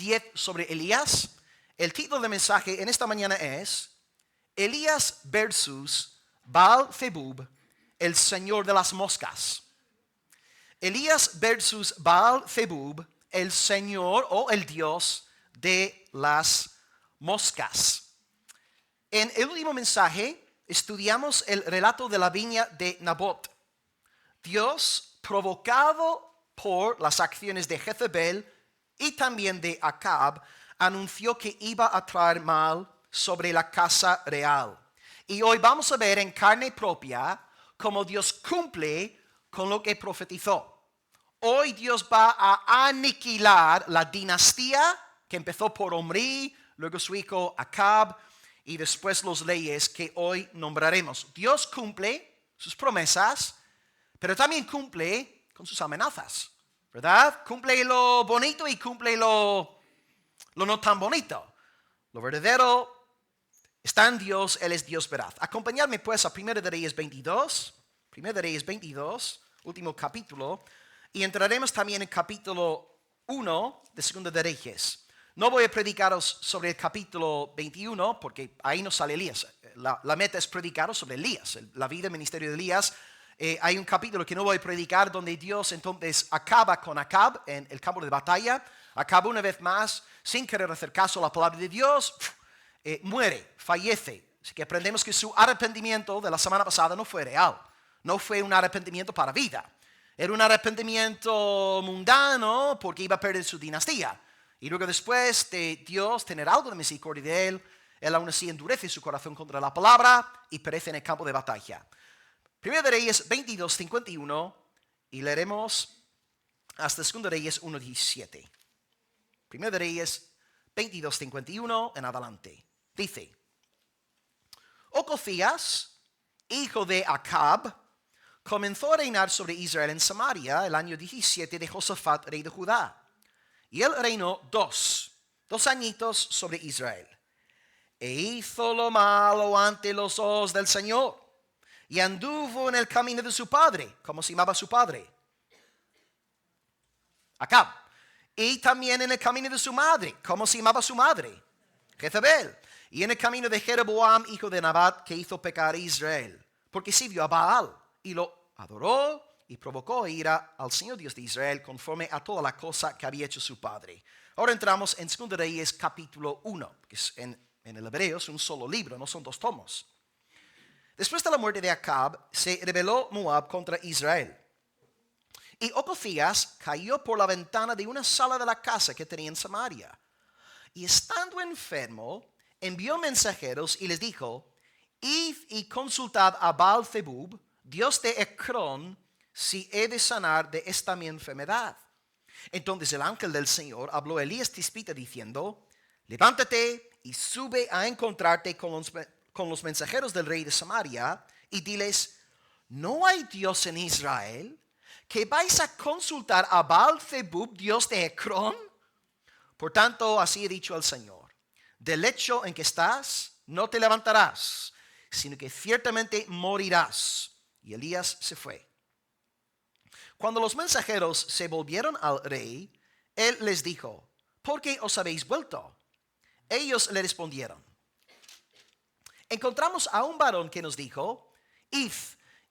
10 sobre Elías. El título del mensaje en esta mañana es Elías versus Baal-Zebub, el señor de las moscas. Elías versus Baal-Zebub, el señor o el dios de las moscas. En el último mensaje estudiamos el relato de la viña de Nabot. Dios, provocado por las acciones de Jezebel y también de Acab, anunció que iba a traer mal sobre la casa real. Y hoy vamos a ver en carne propia cómo Dios cumple con lo que profetizó. Hoy Dios va a aniquilar la dinastía que empezó por Omri, luego su hijo Acab y después los reyes que hoy nombraremos. Dios cumple sus promesas, pero también cumple con sus amenazas, ¿verdad? Cumple lo bonito y cumple lo no tan bonito. Lo verdadero está en Dios, Él es Dios veraz. Acompañadme pues a 1 de Reyes 22, 1 de Reyes 22, último capítulo, y entraremos también en capítulo 1 de 2 de Reyes. No voy a predicaros sobre el capítulo 21 porque ahí no sale Elías. La meta es predicaros sobre Elías, la vida y ministerio de Elías. Hay un capítulo que no voy a predicar donde Dios entonces acaba con Acab en el campo de batalla. Acab una vez más, sin querer hacer caso a la palabra de Dios, muere, fallece. Así que aprendemos que su arrepentimiento de la semana pasada no fue real. No fue un arrepentimiento para vida. Era un arrepentimiento mundano porque iba a perder su dinastía. Y luego después de Dios tener algo de misericordia de él aún así endurece su corazón contra la palabra y perece en el campo de batalla. 1 de Reyes 22, 51 y leeremos hasta 2 de Reyes 1, 17. 1 de Reyes 22, 51 en adelante. Dice, Ocosías, hijo de Acab, comenzó a reinar sobre Israel en Samaria el año 17 de Josafat, rey de Judá. Y él reinó dos añitos sobre Israel. E hizo lo malo ante los ojos del Señor. Y anduvo en el camino de su padre. ¿Cómo se llamaba su padre? Acab. Y también en el camino de su madre. ¿Cómo se llamaba su madre? Jezebel. Y en el camino de Jeroboam, hijo de Nabat, que hizo pecar a Israel. Porque sirvió a Baal y lo adoró y provocó ira al Señor Dios de Israel conforme a toda la cosa que había hecho su padre. Ahora entramos en 2 de Reyes capítulo 1, que es en el hebreo es un solo libro, no son 2 tomos. Después de la muerte de Acab, se rebeló Moab contra Israel. Y Ocosías cayó por la ventana de una sala de la casa que tenía en Samaria. Y estando enfermo, envió mensajeros y les dijo, id y consultad a Baal-Zebub, dios de Ecrón, si he de sanar de esta mi enfermedad. Entonces el ángel del Señor habló a Elías Tisbita diciendo, levántate y sube a encontrarte con los mensajeros del rey de Samaria y diles, ¿no hay Dios en Israel? ¿Que vais a consultar a Baal-Zebub, dios de Ecrón? Por tanto, así he dicho al Señor, del lecho en que estás no te levantarás, sino que ciertamente morirás. Y Elías se fue. Cuando los mensajeros se volvieron al rey, él les dijo, ¿por qué os habéis vuelto? Ellos le respondieron, encontramos a un varón que nos dijo, id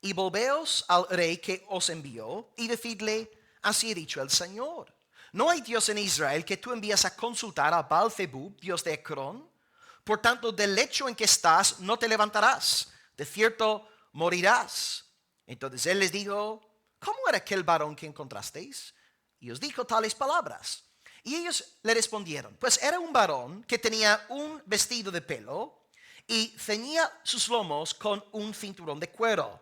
y volveos al rey que os envió y decidle, así ha dicho el Señor. ¿No hay Dios en Israel que tú envías a consultar a Baal-Zebub, dios de Ecrón? Por tanto, del lecho en que estás no te levantarás, de cierto morirás. Entonces él les dijo, ¿cómo era aquel varón que encontrasteis? Y os dijo tales palabras. Y ellos le respondieron, pues era un varón que tenía un vestido de pelo y ceñía sus lomos con un cinturón de cuero.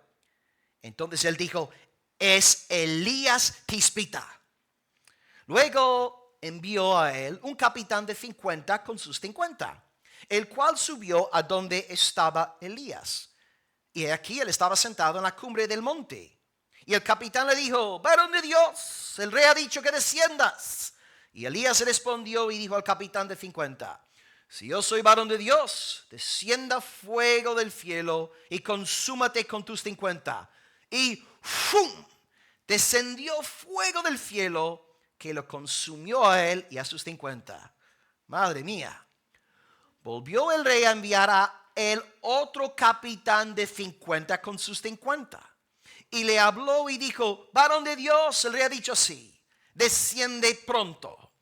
Entonces él dijo, es Elías Tisbita. Luego envió a él un capitán de 50 con sus 50, el cual subió a donde estaba Elías. Y aquí él estaba sentado en la cumbre del monte. Y el capitán le dijo, varón de Dios, el rey ha dicho que desciendas. Y Elías respondió y dijo al capitán de 50, si yo soy varón de Dios, descienda fuego del cielo y consúmate con tus 50. Y ¡fum! Descendió fuego del cielo que lo consumió a él y a sus 50. Madre mía. Volvió el rey a enviar a el otro capitán de 50 con sus 50. Y le habló y dijo, varón de Dios, el rey ha dicho así, desciende pronto.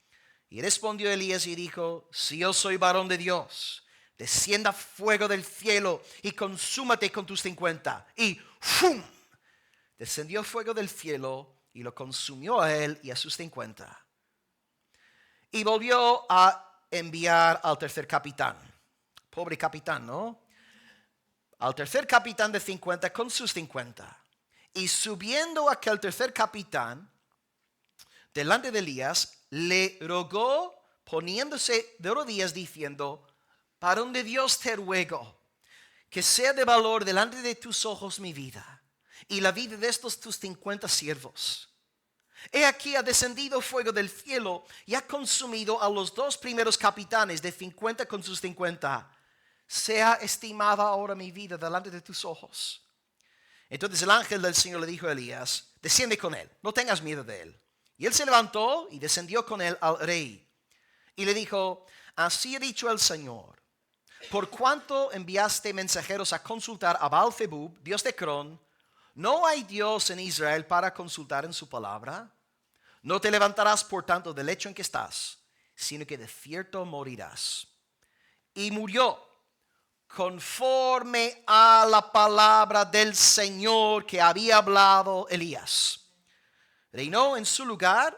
Y respondió Elías y dijo, si yo soy varón de Dios, descienda fuego del cielo y consúmate con tus 50. Y ¡fum! Descendió fuego del cielo y lo consumió a él y a sus 50. Y volvió a enviar al tercer capitán. Pobre capitán, ¿no? Al tercer capitán de 50 con sus 50. Y subiendo aquel tercer capitán delante de Elías, le rogó poniéndose de rodillas diciendo, varón de Dios te ruego, que sea de valor delante de tus ojos mi vida y la vida de estos tus 50 siervos. He aquí ha descendido fuego del cielo y ha consumido a los dos primeros capitanes de 50 con sus 50. Sea estimada ahora mi vida delante de tus ojos. Entonces el ángel del Señor le dijo a Elías, desciende con él, no tengas miedo de él. Y él se levantó y descendió con él al rey. Y le dijo, así ha dicho el Señor, por cuanto enviaste mensajeros a consultar a Baal-Zebub, dios de Crón, ¿no hay Dios en Israel para consultar en su palabra? No te levantarás por tanto del lecho en que estás, sino que de cierto morirás. Y murió conforme a la palabra del Señor que había hablado Elías. Reinó en su lugar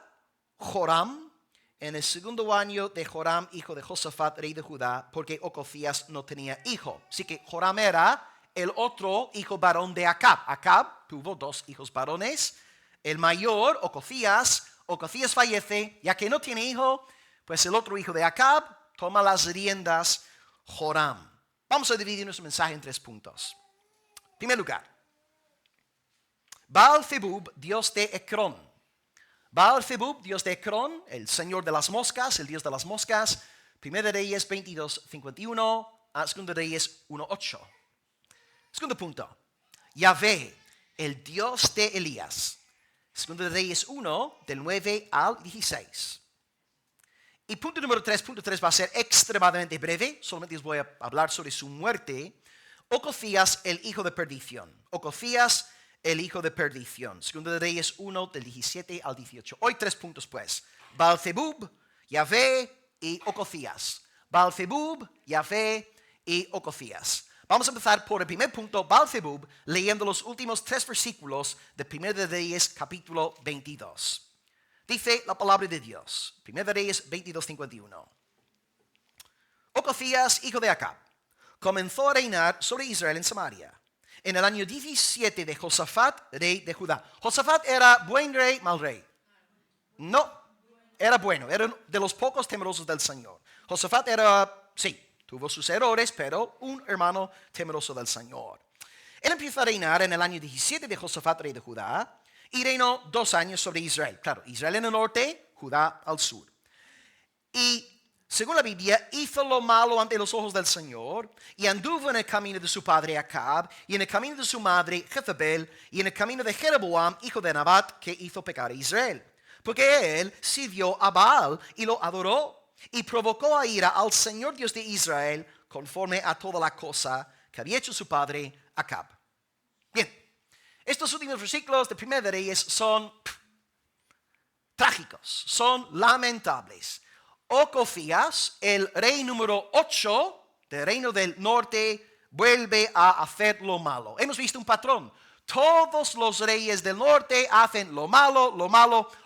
Joram en el segundo año de Joram, hijo de Josafat, rey de Judá, porque Ocosías no tenía hijo. Así que Joram era el otro hijo varón de Acab. Acab tuvo dos hijos varones. El mayor, Ocosías fallece, ya que no tiene hijo, pues el otro hijo de Acab toma las riendas, Joram. Vamos a dividir nuestro mensaje en 3 puntos. En primer lugar, Baal-Zebub, dios de Ecrón. Baal-Zebub, dios de Ecrón, el señor de las moscas, el dios de las moscas. 1 Reyes 22:51, 2 Reyes 1:8. Segundo punto, Yahvé, el dios de Elías. 2 Reyes 1, del 9 al 16. Y punto número 3, va a ser extremadamente breve. Solamente les voy a hablar sobre su muerte. Ocosías, el hijo de perdición. Ocosías, el hijo de perdición. 2 Reyes 1, del 17 al 18. Hoy 3 puntos pues. Baal-Zebub, Yahvé y Ocosías. Baal-Zebub, Yahvé y Ocosías. Vamos a empezar por el primer punto, Baal-Zebub, leyendo los últimos 3 versículos de 1 Reyes capítulo 22. Dice la palabra de Dios, 1 Reyes 22:51. Ocosías, hijo de Acab, comenzó a reinar sobre Israel en Samaria, en el año 17 de Josafat, rey de Judá. ¿Josafat era buen rey, mal rey? No, era bueno, era de los pocos temerosos del Señor. Josafat era, sí, tuvo sus errores, pero un hermano temeroso del Señor. Él empieza a reinar en el año 17 de Josafat, rey de Judá, y reinó 2 años sobre Israel. Claro, Israel en el norte, Judá al sur. Y según la Biblia, hizo lo malo ante los ojos del Señor y anduvo en el camino de su padre Acab y en el camino de su madre Jezabel y en el camino de Jeroboam, hijo de Nabat, que hizo pecar a Israel. Porque él sirvió a Baal y lo adoró y provocó a ira al Señor Dios de Israel conforme a toda la cosa que había hecho su padre Acab. Bien. Estos últimos versículos de 1 Reyes son trágicos, son lamentables. Ocosías, el rey número 8 del reino del norte, vuelve a hacer lo malo. Hemos visto un patrón. Todos los reyes del norte hacen lo malo,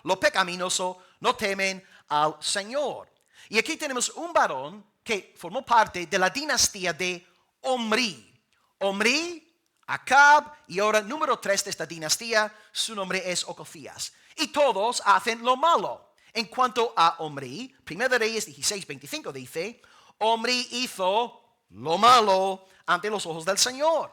lo pecaminoso, no temen al Señor. Y aquí tenemos un varón que formó parte de la dinastía de Omri. Omri, Acab, y ahora número 3 de esta dinastía, su nombre es Ocosías. Y todos hacen lo malo. En cuanto a Omri, 1 Reyes 16:25 dice, Omri hizo lo malo ante los ojos del Señor.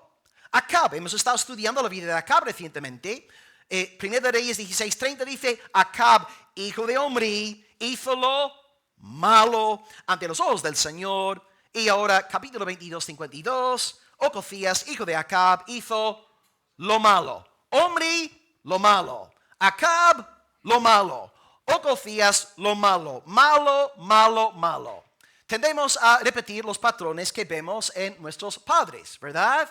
Acab, hemos estado estudiando la vida de Acab recientemente. 1 Reyes 16:30 dice, Acab, hijo de Omri, hizo lo malo ante los ojos del Señor. Y ahora capítulo 22:52, Ocosías, hijo de Acab, hizo lo malo. Omri, lo malo. Acab, lo malo. Ocosías, lo malo. Malo. tendemos a repetir los patrones que vemos en nuestros padres, ¿verdad?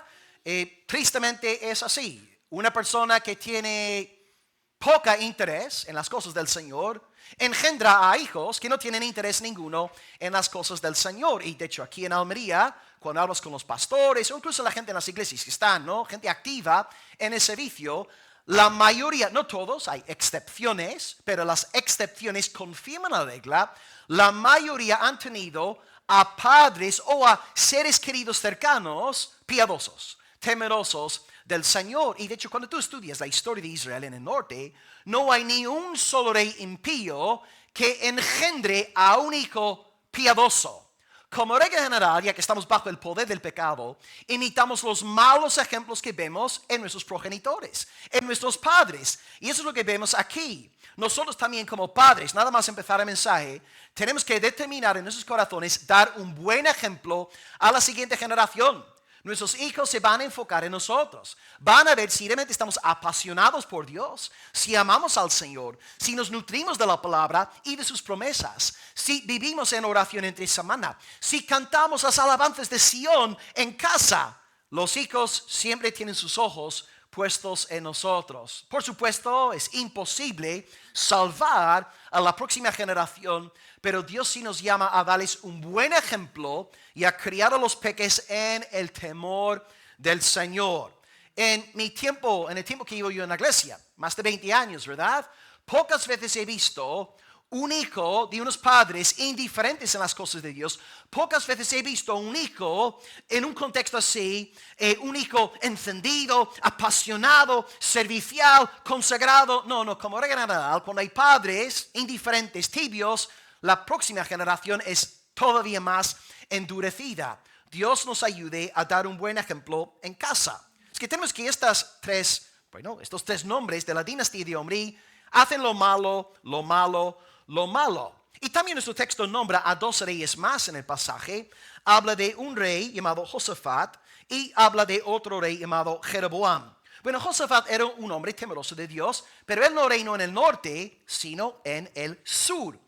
Tristemente es así. Una persona que tiene poca interés en las cosas del Señor engendra a hijos que no tienen interés ninguno en las cosas del Señor. Y de hecho aquí en Almería, cuando hablas con los pastores o incluso la gente en las iglesias que están, ¿no? Gente activa en el servicio, la mayoría, no todos, hay excepciones, pero las excepciones confirman la regla. La mayoría han tenido a padres o a seres queridos cercanos piadosos, temerosos del Señor. Y de hecho, cuando tú estudias la historia de Israel en el norte, no hay ni un solo rey impío que engendre a un hijo piadoso. Como regla general, ya que estamos bajo el poder del pecado, imitamos los malos ejemplos que vemos en nuestros progenitores, en nuestros padres. Y eso es lo que vemos aquí. Nosotros también como padres, nada más empezar el mensaje, tenemos que determinar en nuestros corazones dar un buen ejemplo a la siguiente generación. Nuestros hijos se van a enfocar en nosotros. Van a ver si realmente estamos apasionados por Dios, si amamos al Señor, si nos nutrimos de la palabra y de sus promesas, si vivimos en oración entre semana, si cantamos las alabanzas de Sión en casa. Los hijos siempre tienen sus ojos puestos en nosotros. Por supuesto, es imposible salvar a la próxima generación, pero Dios sí nos llama a darles un buen ejemplo y a criar a los peques en el temor del Señor. En el tiempo que vivo yo en la iglesia, más de 20 años, ¿verdad? Pocas veces he visto un hijo de unos padres indiferentes en las cosas de Dios. Pocas veces he visto un hijo en un contexto así, un hijo encendido, apasionado, servicial, consagrado. No, como regla general, cuando hay padres indiferentes, tibios, la próxima generación es todavía más endurecida. Dios nos ayude a dar un buen ejemplo en casa. Es que tenemos que estos tres nombres de la dinastía de Omri hacen lo malo, lo malo, lo malo. Y también nuestro texto nombra a dos reyes más en el pasaje. Habla de un rey llamado Josafat y habla de otro rey llamado Jeroboam. Bueno, Josafat era un hombre temeroso de Dios, pero él no reinó en el norte, sino en el sur.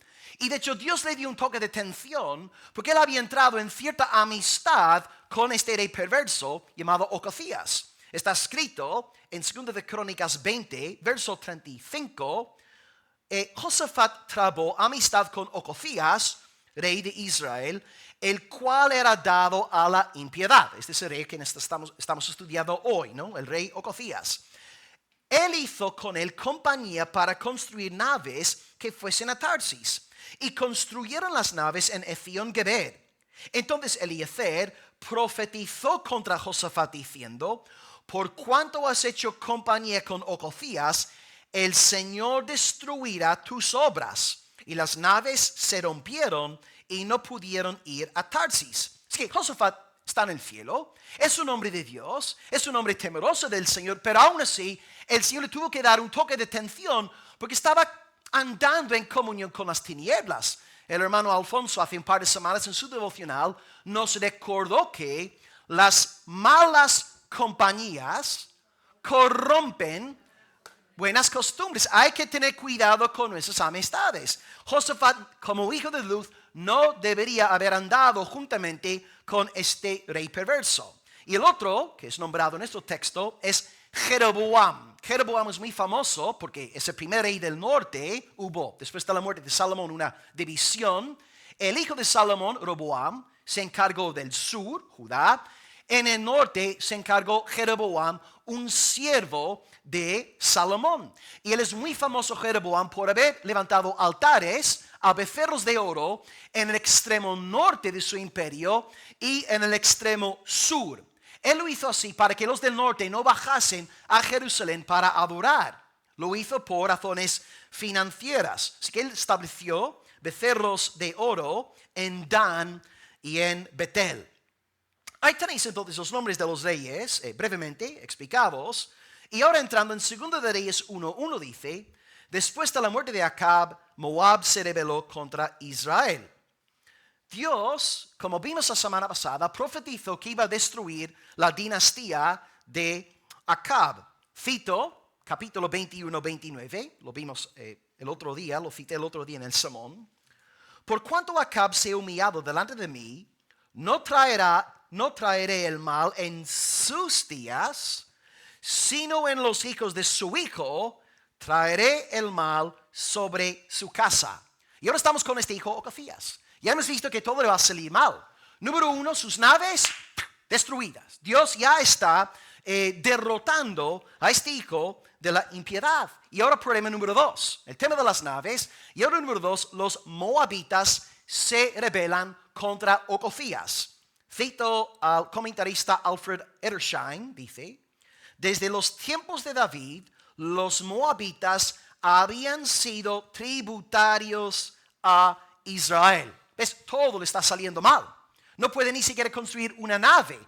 Y de hecho Dios le dio un toque de atención porque él había entrado en cierta amistad con este rey perverso llamado Ocosías. Está escrito en 2 de Crónicas 20, verso 35. Josafat trabó amistad con Ocosías, rey de Israel, el cual era dado a la impiedad. Este es el rey que estamos estudiando hoy, ¿no? El rey Ocosías. Él hizo con él compañía para construir naves que fuesen a Tarsis. Y construyeron las naves en Ezión-Geber. Entonces Eliezer profetizó contra Josafat diciendo: por cuanto has hecho compañía con Ocosías, el Señor destruirá tus obras. Y las naves se rompieron y no pudieron ir a Tarsis. Es que Josafat está en el cielo, es un hombre de Dios, es un hombre temeroso del Señor, pero aún así el Señor le tuvo que dar un toque de atención porque estaba andando en comunión con las tinieblas. El hermano Alfonso hace un par de semanas en su devocional nos recordó que las malas compañías corrompen buenas costumbres. Hay que tener cuidado con nuestras amistades. Josafat, como hijo de luz, no debería haber andado juntamente con este rey perverso. Y el otro, que es nombrado en nuestro texto, es Jeroboam. Jeroboam es muy famoso porque es el primer rey del norte. Hubo, después de la muerte de Salomón, una división. El hijo de Salomón, Roboam, se encargó del sur, Judá. En el norte se encargó Jeroboam, un siervo de Salomón. Y él es muy famoso, Jeroboam, por haber levantado altares a becerros de oro en el extremo norte de su imperio y en el extremo sur. Él lo hizo así para que los del norte no bajasen a Jerusalén para adorar. Lo hizo por razones financieras. Así que él estableció becerros de oro en Dan y en Betel. Ahí tenéis entonces los nombres de los reyes, brevemente explicados. Y ahora entrando en 2 de Reyes 1:1 dice: después de la muerte de Acab, Moab se rebeló contra Israel. Dios, como vimos la semana pasada, profetizó que iba a destruir la dinastía de Acab. Cito capítulo 21-29, lo vimos el otro día, lo cité el otro día en el sermón. por cuanto Acab se ha humillado delante de mí, no traeré el mal en sus días, sino en los hijos de su hijo traeré el mal sobre su casa. Y ahora estamos con este hijo Ocafías. Ya hemos visto que todo le va a salir mal. Número 1, sus naves destruidas. Dios ya está derrotando a este hijo de la impiedad. Y ahora problema número 2, el tema de las naves. Y ahora número 2, los moabitas se rebelan contra Ocafías. Cito al comentarista Alfred Edersheim, dice: desde los tiempos de David, los moabitas habían sido tributarios a Israel. ¿Ves? Todo le está saliendo mal. No puede ni siquiera construir una nave.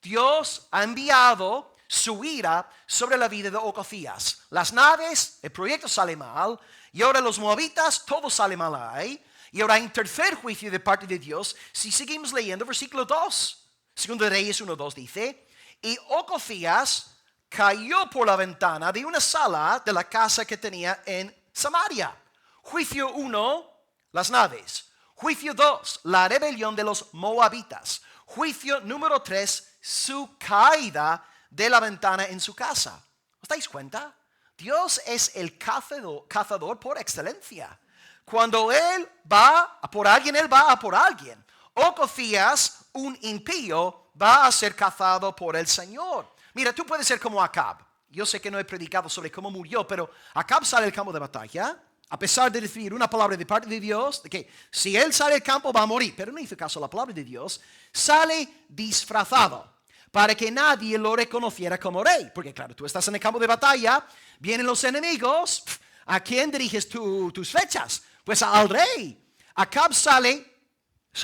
Dios ha enviado su ira sobre la vida de Ocafías. Las naves, el proyecto sale mal. Y ahora los moabitas, todo sale mal ahí. Y ahora hay un tercer juicio de parte de Dios. Si seguimos leyendo versículo 2. Segundo de Reyes 1:2 dice: y Ocafías cayó por la ventana de una sala de la casa que tenía en Samaria. Juicio 1, las naves. Juicio 2, la rebelión de los moabitas. Juicio número 3, su caída de la ventana en su casa. ¿Os dais cuenta? Dios es el cazador por excelencia. Cuando Él va a por alguien, Él va a por alguien. Ocafías, un impío, va a ser cazado por el Señor. Mira, tú puedes ser como Acab. Yo sé que no he predicado sobre cómo murió, pero Acab sale al campo de batalla, a pesar de recibir una palabra de parte de Dios, de que si él sale al campo va a morir, pero no hizo caso a la palabra de Dios, sale disfrazado para que nadie lo reconociera como rey. Porque claro, tú estás en el campo de batalla, vienen los enemigos, ¿a quién diriges tus flechas? Pues al rey. Acab sale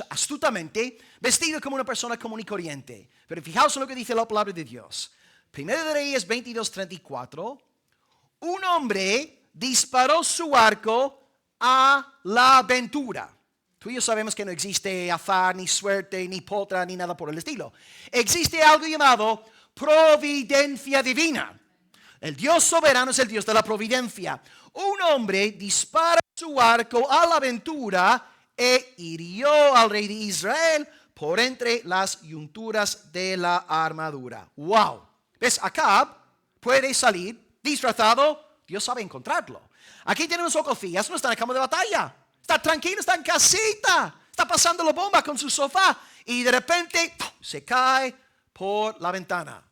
astutamente vestido como una persona común y corriente. Pero fijaos en lo que dice la palabra de Dios. Primero de Reyes 22:34. Un hombre disparó su arco a la aventura. Tú y yo sabemos que no existe azar, ni suerte, ni potra, ni nada por el estilo. Existe algo llamado providencia divina. El Dios soberano es el Dios de la providencia. Un hombre dispara su arco a la aventura e hirió al rey de Israel por entre las yunturas de la armadura. ¡Wow! ¿Ves? Acab puede salir disfrazado. Dios sabe encontrarlo. Aquí tenemos Ocafías, no está en el campo de batalla. Está tranquilo, está en casita. Está pasando la bomba con su sofá. Y de repente se cae por la ventana.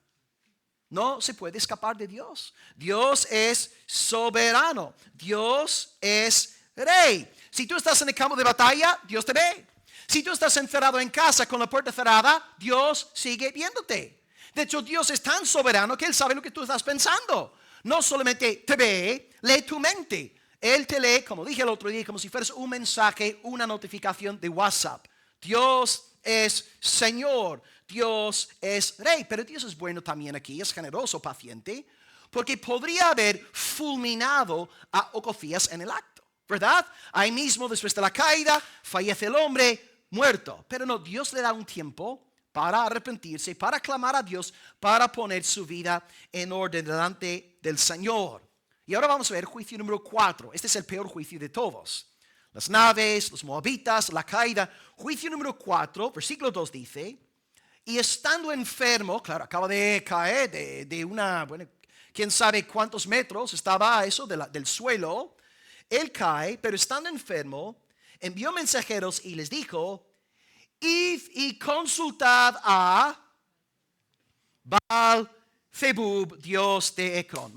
No se puede escapar de Dios. Dios es soberano. Dios es rey. Si tú estás en el campo de batalla, Dios te ve. Si tú estás encerrado en casa con la puerta cerrada, Dios sigue viéndote. De hecho, Dios es tan soberano que Él sabe lo que tú estás pensando. No solamente te ve, lee tu mente. Él te lee, como dije el otro día, como si fueras un mensaje, una notificación de WhatsApp. Dios es Señor, Dios es Rey. Pero Dios es bueno también aquí, es generoso, paciente, porque podría haber fulminado a Ocafías en el acto, ¿verdad? Ahí mismo, después de la caída, fallece el hombre muerto. Pero no, Dios le da un tiempo para arrepentirse, para clamar a Dios, para poner su vida en orden delante del Señor. Y ahora vamos a ver juicio número 4. Este es el peor juicio de todos. Las naves, los moabitas, la caída. Juicio número 4, versículo 2 dice: y estando enfermo, claro, acaba de caer de una, bueno, quién sabe cuántos metros estaba eso del suelo. Él cae, pero estando enfermo, envió mensajeros y les dijo: id y consultad a Baal-Zebub, dios de Ecrón.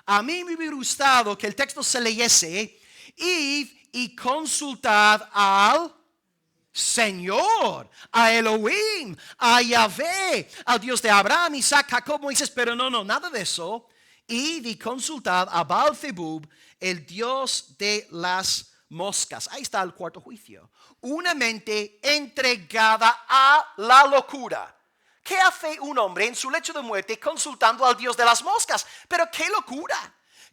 A mí me hubiera gustado que el texto se leyese: id y consultad al Señor, a Elohim, a Yahvé, al Dios de Abraham, Isaac, Jacob, Moisés. Pero no, nada de eso. Id y consultad a Baal-Zebub, el Dios de las moscas. Ahí está el cuarto juicio. Una mente entregada a la locura. ¿Qué hace un hombre en su lecho de muerte consultando al Dios de las moscas? Pero qué locura,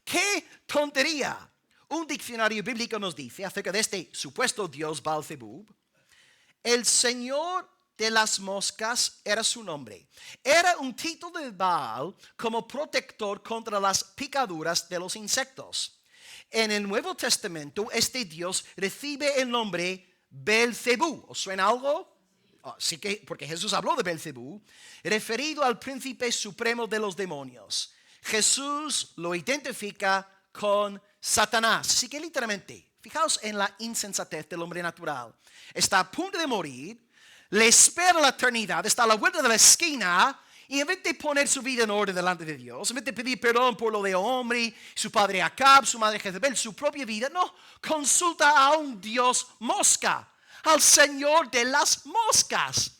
qué tontería. Un diccionario bíblico nos dice acerca de este supuesto Dios Baal-Zebub: el Señor de las moscas era su nombre. Era un título de Baal como protector contra las picaduras de los insectos. En el Nuevo Testamento, este Dios recibe el nombre Belcebú. ¿Os suena algo? Así que, porque Jesús habló de Belcebú, referido al príncipe supremo de los demonios. Jesús lo identifica con Satanás. Así que literalmente, fijaos en la insensatez del hombre natural. Está a punto de morir, le espera la eternidad, está a la vuelta de la esquina, y en vez de poner su vida en orden delante de Dios, en vez de pedir perdón por lo de Omri, su padre Acab, su madre Jezebel, su propia vida, no, consulta a un Dios mosca, al Señor de las moscas.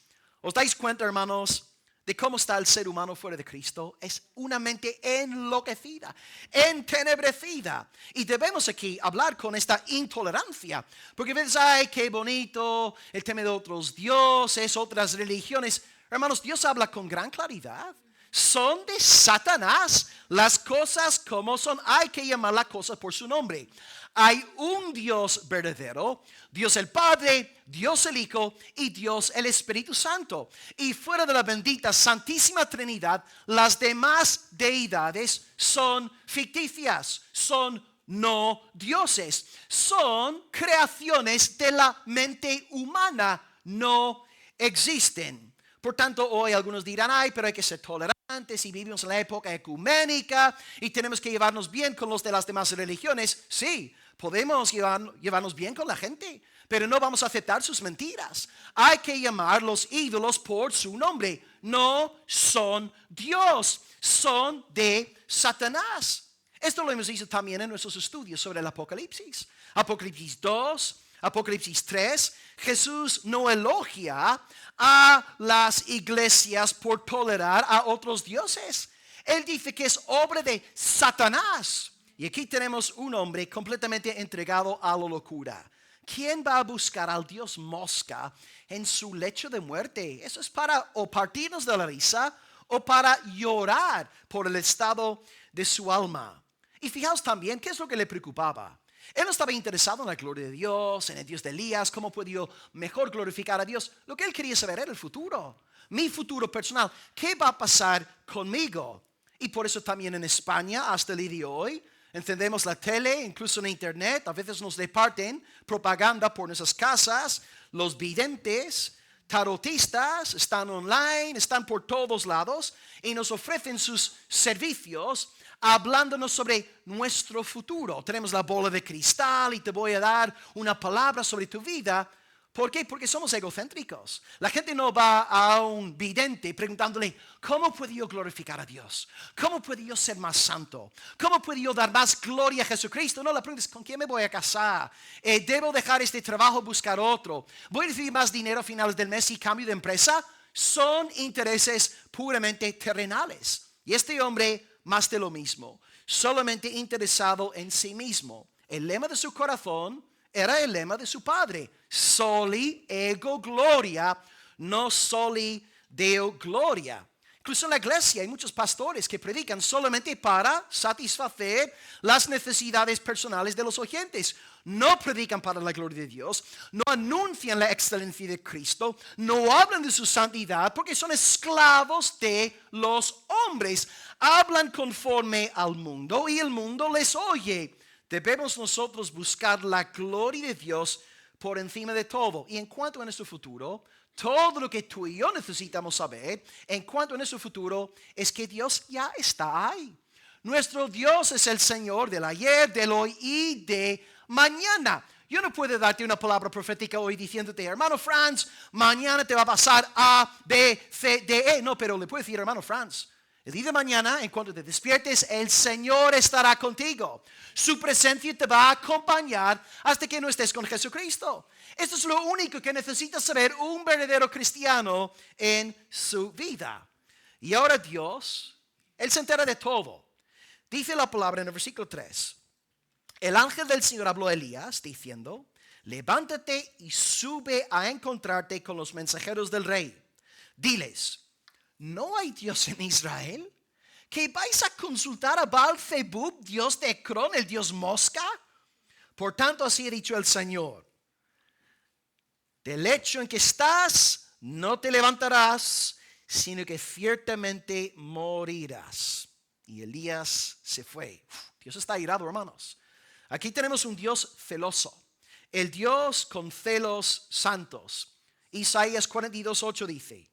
¿Os dais cuenta, hermanos, de cómo está el ser humano fuera de Cristo? Es una mente enloquecida, entenebrecida. Y debemos aquí hablar con esta intolerancia. Porque ves, ay, qué bonito el tema de otros dioses, otras religiones. Hermanos, Dios habla con gran claridad. Son de Satanás. Las cosas como son. Hay que llamar las cosas por su nombre. Hay un Dios verdadero, Dios el Padre, Dios el Hijo y Dios el Espíritu Santo. Y fuera de la bendita Santísima Trinidad, las demás deidades son ficticias, son no dioses, son creaciones de la mente humana, no existen. Por tanto, hoy algunos dirán, ay, pero hay que ser tolerantes y vivimos en la época ecuménica y tenemos que llevarnos bien con los de las demás religiones. Sí, podemos llevarnos bien con la gente, pero no vamos a aceptar sus mentiras. Hay que llamar los ídolos por su nombre. No son Dios, son de Satanás. Esto lo hemos visto también en nuestros estudios sobre el Apocalipsis. Apocalipsis 2, Apocalipsis 3. Jesús no elogia a las iglesias por tolerar a otros dioses. Él dice que es obra de Satanás. Y aquí tenemos un hombre completamente entregado a la locura. ¿Quién va a buscar al Dios mosca en su lecho de muerte? Eso es para o partirnos de la risa o para llorar por el estado de su alma. Y fijaos también, ¿qué es lo que le preocupaba? Él no estaba interesado en la gloria de Dios, en el Dios de Elías, cómo podía mejor glorificar a Dios. Lo que él quería saber era el futuro, mi futuro personal. ¿Qué va a pasar conmigo? Y por eso también en España, hasta el día de hoy, encendemos la tele, incluso en internet, a veces nos reparten propaganda por nuestras casas. Los videntes, tarotistas, están online, están por todos lados y nos ofrecen sus servicios hablándonos sobre nuestro futuro. Tenemos la bola de cristal y te voy a dar una palabra sobre tu vida. ¿Por qué? Porque somos egocéntricos. La gente no va a un vidente preguntándole, ¿cómo puedo yo glorificar a Dios? ¿Cómo puedo yo ser más santo? ¿Cómo puedo yo dar más gloria a Jesucristo? No, la pregunta es, ¿con quién me voy a casar? ¿Debo dejar este trabajo, buscar otro? ¿Voy a recibir más dinero a finales del mes y cambio de empresa? Son intereses puramente terrenales. Y este hombre, más de lo mismo, solamente interesado en sí mismo. El lema de su corazón era el lema de su padre. Soli ego gloria, no soli Deo gloria. Incluso en la iglesia hay muchos pastores que predican solamente para satisfacer las necesidades personales de los oyentes. No predican para la gloria de Dios, no anuncian la excelencia de Cristo, no hablan de su santidad porque son esclavos de los hombres. Hablan conforme al mundo y el mundo les oye. Debemos nosotros buscar la gloria de Dios por encima de todo. Y en cuanto a nuestro futuro, todo lo que tú y yo necesitamos saber en cuanto a nuestro futuro es que Dios ya está ahí. Nuestro Dios es el Señor del ayer, del hoy y de mañana. Yo no puedo darte una palabra profética hoy diciéndote, hermano Franz, mañana te va a pasar A, B, C, D, E. No, pero le puedo decir, hermano Franz, el día de mañana, en cuanto te despiertes, el Señor estará contigo. Su presencia te va a acompañar hasta que no estés con Jesucristo. Esto es lo único que necesita saber un verdadero cristiano en su vida. Y ahora Dios, Él se entera de todo. Dice la palabra en el versículo 3. El ángel del Señor habló a Elías diciendo, levántate y sube a encontrarte con los mensajeros del rey. Diles, ¿no hay Dios en Israel? ¿Que vais a consultar a Baal-Zebub, dios de Ecrón, el dios mosca? Por tanto, así ha dicho el Señor. Del lecho en que estás, no te levantarás, sino que ciertamente morirás. Y Elías se fue. Dios está irado, hermanos. Aquí tenemos un Dios celoso. el Dios con celos santos. Isaías 42:8 dice: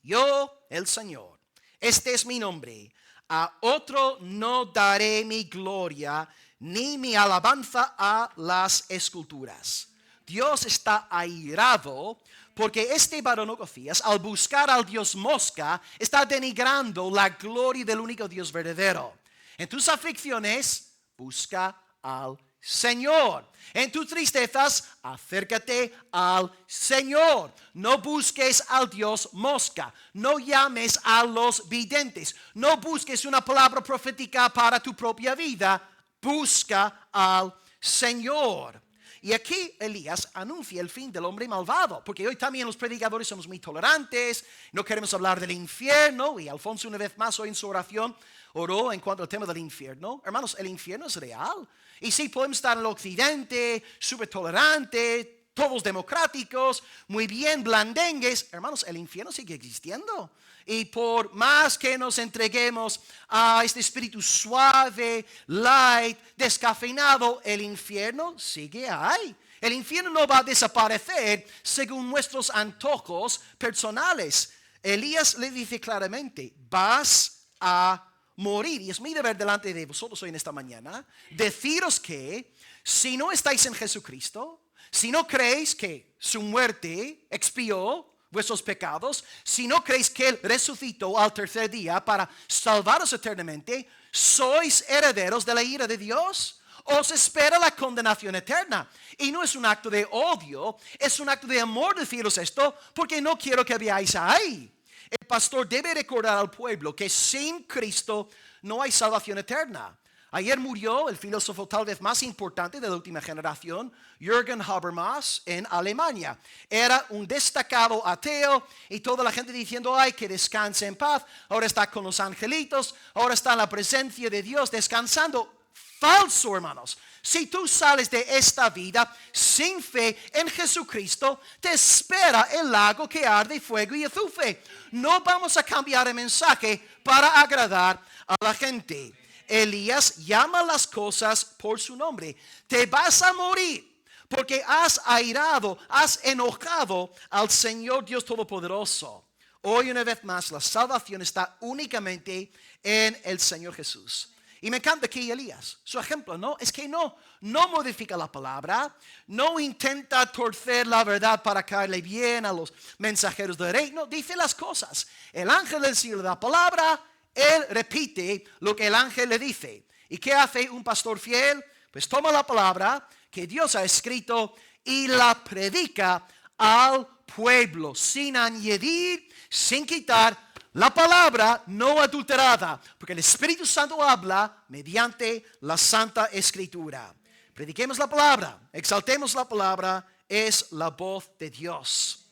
yo, el Señor, este es mi nombre, a otro no daré mi gloria, ni mi alabanza a las esculturas. Dios está airado porque este varón Ocofías, al buscar al Dios Mosca, está denigrando la gloria del único Dios verdadero. En tus aflicciones, busca al Señor. En tus tristezas, acércate al Señor. No busques al Dios Mosca. No llames a los videntes. No busques una palabra profética para tu propia vida. Busca al Señor. Y aquí Elías anuncia el fin del hombre malvado, porque hoy también los predicadores somos muy tolerantes, no queremos hablar del infierno, y Alfonso una vez más hoy en su oración oró en cuanto al tema del infierno. Hermanos, el infierno es real. Y sí, podemos estar en el occidente, súper tolerante, todos democráticos, muy bien blandengues. Hermanos, el infierno sigue existiendo. Y por más que nos entreguemos a este espíritu suave, light, descafeinado, el infierno sigue ahí. El infierno no va a desaparecer según nuestros antojos personales. Elías le dice claramente: vas a morir. Y es mi deber delante de vosotros hoy en esta mañana deciros que si no estáis en Jesucristo, si no creéis que su muerte expió vuestros pecados, si no creéis que Él resucitó al tercer día para salvaros eternamente, sois herederos de la ira de Dios. Os espera la condenación eterna. Y no es un acto de odio, es un acto de amor deciros esto, porque no quiero que veáis ahí. El pastor debe recordar al pueblo que sin Cristo no hay salvación eterna. Ayer murió el filósofo tal vez más importante de la última generación, Jürgen Habermas, en Alemania. Era un destacado ateo y toda la gente diciendo: ay, que descanse en paz. Ahora está con los angelitos, ahora está en la presencia de Dios descansando. Falso, hermanos. Si tú sales de esta vida sin fe en Jesucristo, te espera el lago que arde fuego y azufre. No vamos a cambiar el mensaje para agradar a la gente. Elías llama las cosas por su nombre. Te vas a morir porque has airado, has enojado al Señor Dios Todopoderoso. Hoy una vez más la salvación está únicamente en el Señor Jesús. Y me encanta aquí Elías, su ejemplo, ¿no? Es que no modifica la palabra, no intenta torcer la verdad para caerle bien a los mensajeros del rey, no, dice las cosas. El ángel del cielo da palabra, él repite lo que el ángel le dice. ¿Y qué hace un pastor fiel? Pues toma la palabra que Dios ha escrito y la predica al pueblo, sin añadir, sin quitar. La palabra no adulterada, porque el Espíritu Santo habla mediante la Santa Escritura. Prediquemos la palabra, exaltemos la palabra, es la voz de Dios.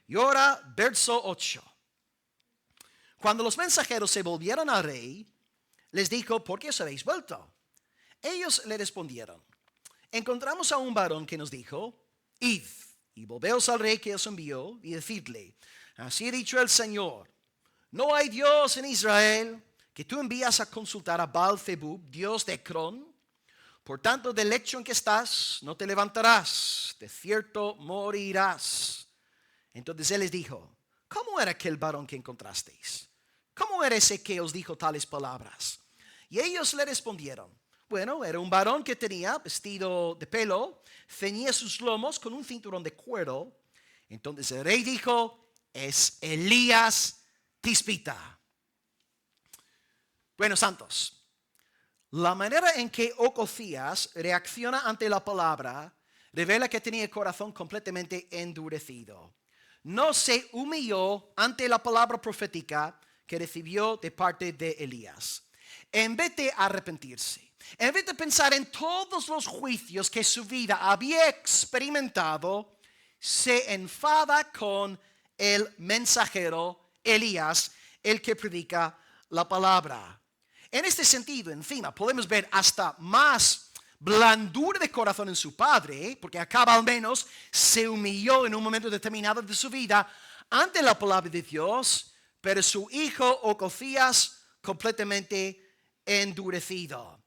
Y ahora, verso 8. Cuando los mensajeros se volvieron al rey, les dijo: ¿por qué os habéis vuelto? Ellos le respondieron: encontramos a un varón que nos dijo: id y volveos al rey que os envió y decidle: así ha dicho el Señor, no hay Dios en Israel, que tú envías a consultar a Baal-zebub, Dios de Ecrón. Por tanto, del lecho en que estás, no te levantarás, de cierto morirás. Entonces él les dijo: ¿cómo era aquel varón que encontrasteis? ¿Cómo era ese que os dijo tales palabras? Y ellos le respondieron: bueno, era un varón que tenía vestido de pelo, ceñía sus lomos con un cinturón de cuero. Entonces el rey dijo: es Elías Tisbita. Bueno, santos, la manera en que Ocofías reacciona ante la palabra revela que tenía el corazón completamente endurecido. No se humilló ante la palabra profética que recibió de parte de Elías. En vez de arrepentirse, en vez de pensar en todos los juicios que su vida había experimentado, se enfada con el mensajero Elías, el que predica la palabra. En este sentido, encima, podemos ver hasta más blandura de corazón en su padre, porque acaba al menos se humilló en un momento determinado de su vida ante la palabra de Dios, pero su hijo Ocofías completamente endurecido.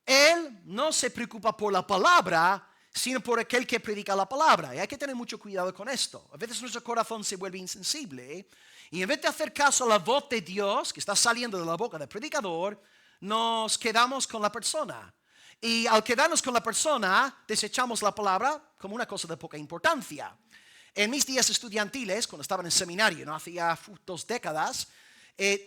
Él no se preocupa por la palabra, sino por aquel que predica la palabra. Y hay que tener mucho cuidado con esto. A veces nuestro corazón se vuelve insensible, y en vez de hacer caso a la voz de Dios que está saliendo de la boca del predicador, nos quedamos con la persona. Y al quedarnos con la persona, desechamos la palabra como una cosa de poca importancia. En mis días estudiantiles, cuando estaba en el seminario, ¿no? Hacía 2 décadas,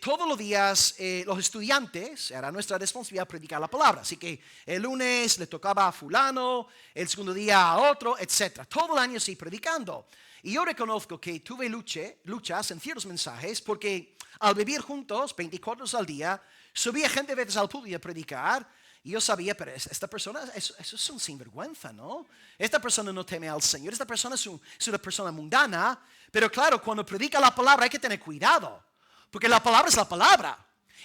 todos los días los estudiantes, era nuestra responsabilidad predicar la palabra. Así que el lunes le tocaba a fulano, el segundo día a otro, etc. Todo el año sí predicando. Y yo reconozco que tuve luchas en ciertos mensajes, porque al vivir juntos 24 horas al día, subía gente a veces al público a predicar. Y yo sabía, pero esta persona, eso es un sinvergüenza, ¿no? Esta persona no teme al Señor, esta persona es una persona mundana. Pero claro, cuando predica la palabra hay que tener cuidado, porque la palabra es la palabra.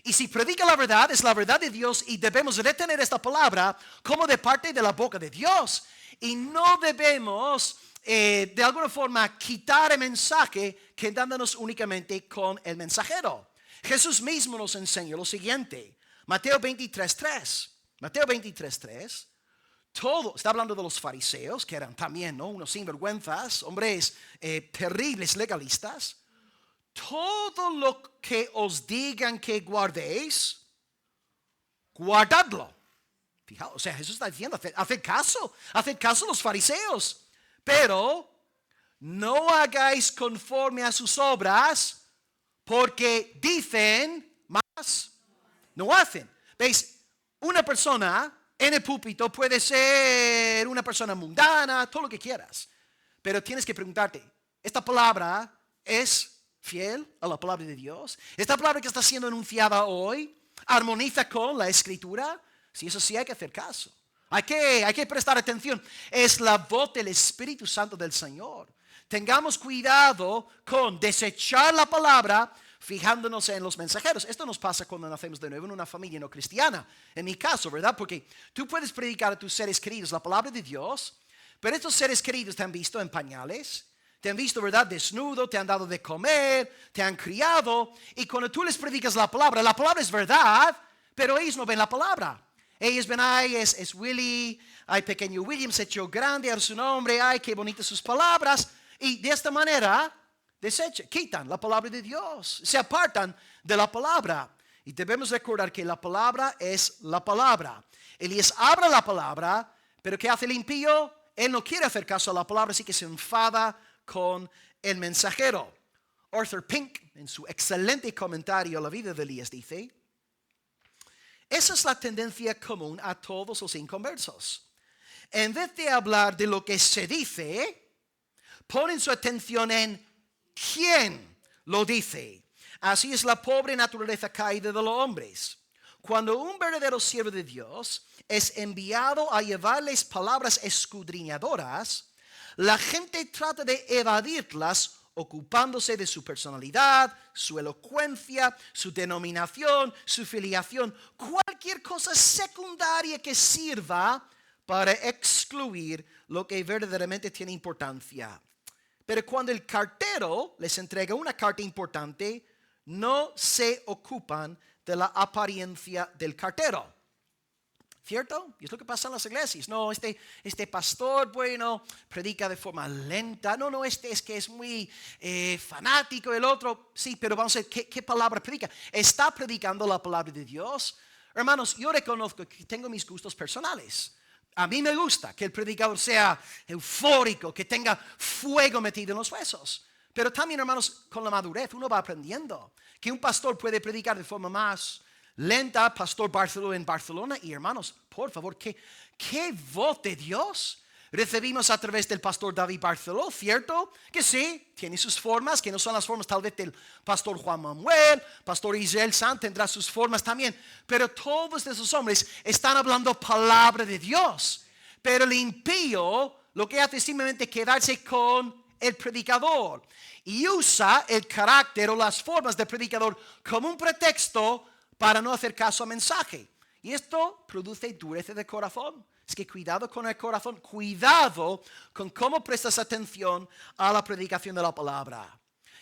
Y si predica la verdad, es la verdad de Dios, y debemos retener esta palabra como de parte de la boca de Dios. Y no debemos, de alguna forma, quitar el mensaje quedándonos únicamente con el mensajero. Jesús mismo nos enseñó lo siguiente. Mateo 23:3. Mateo 23:3. Todo, está hablando de los fariseos, que eran también, ¿no?, unos sinvergüenzas, hombres terribles legalistas. Todo lo que os digan que guardéis, guardadlo. Fijaos, o sea, Jesús está diciendo, haced caso a los fariseos, pero no hagáis conforme a sus obras, porque dicen, más no hacen. ¿Veis? Una persona en el púlpito puede ser una persona mundana, todo lo que quieras, pero tienes que preguntarte, ¿esta palabra es fiel a la palabra de Dios? ¿Esta palabra que está siendo anunciada hoy armoniza con la Escritura? Si eso sí, hay que hacer caso. Hay que prestar atención. Es la voz del Espíritu Santo del Señor. Tengamos cuidado con desechar la palabra fijándonos en los mensajeros. Esto nos pasa cuando nacemos de nuevo en una familia no cristiana. En mi caso, ¿verdad? Porque tú puedes predicar a tus seres queridos la palabra de Dios, pero estos seres queridos te han visto en pañales, te han visto, ¿verdad?, desnudo, te han dado de comer, te han criado, y cuando tú les predicas la palabra es verdad, pero ellos no ven la palabra. Ellos ven, ay, es Willy, ay, pequeño William se echó grande a su nombre, ay, qué bonitas sus palabras, y de esta manera quitan la palabra de Dios, se apartan de la palabra. Y debemos recordar que la palabra es la palabra. Elías habla la palabra, pero ¿qué hace el impío? Él no quiere hacer caso a la palabra, así que se enfada con el mensajero. Arthur Pink, en su excelente comentario a la vida de Elías, dice: esa es la tendencia común a todos los inconversos. En vez de hablar de lo que se dice, ponen su atención en quién lo dice. Así es la pobre naturaleza caída de los hombres. Cuando un verdadero siervo de Dios es enviado a llevarles palabras escudriñadoras, la gente trata de evadirlas ocupándose de su personalidad, su elocuencia, su denominación, su filiación, cualquier cosa secundaria que sirva para excluir lo que verdaderamente tiene importancia. Pero cuando el cartero les entrega una carta importante, no se ocupan de la apariencia del cartero. ¿Cierto? Y es lo que pasa en las iglesias. No, este pastor, bueno, predica de forma lenta. No, este es que es muy fanático. El otro, sí, pero vamos a ver, ¿qué palabra predica? ¿Está predicando la palabra de Dios? Hermanos, yo reconozco que tengo mis gustos personales. A mí me gusta que el predicador sea eufórico, que tenga fuego metido en los huesos. Pero también, hermanos, con la madurez uno va aprendiendo que un pastor puede predicar de forma más lenta. Pastor Barceló en Barcelona. Y hermanos, por favor, ¿qué voz de Dios recibimos a través del pastor David Barceló? ¿Cierto? Que sí, tiene sus formas, que no son las formas tal vez del pastor Juan Manuel. Pastor Israel San tendrá sus formas también. Pero todos esos hombres están hablando palabra de Dios. Pero el impío lo que hace es simplemente quedarse con el predicador y usa el carácter o las formas del predicador como un pretexto para no hacer caso al mensaje. Y esto produce dureza de corazón. Es que cuidado con el corazón, cuidado con cómo prestas atención a la predicación de la palabra.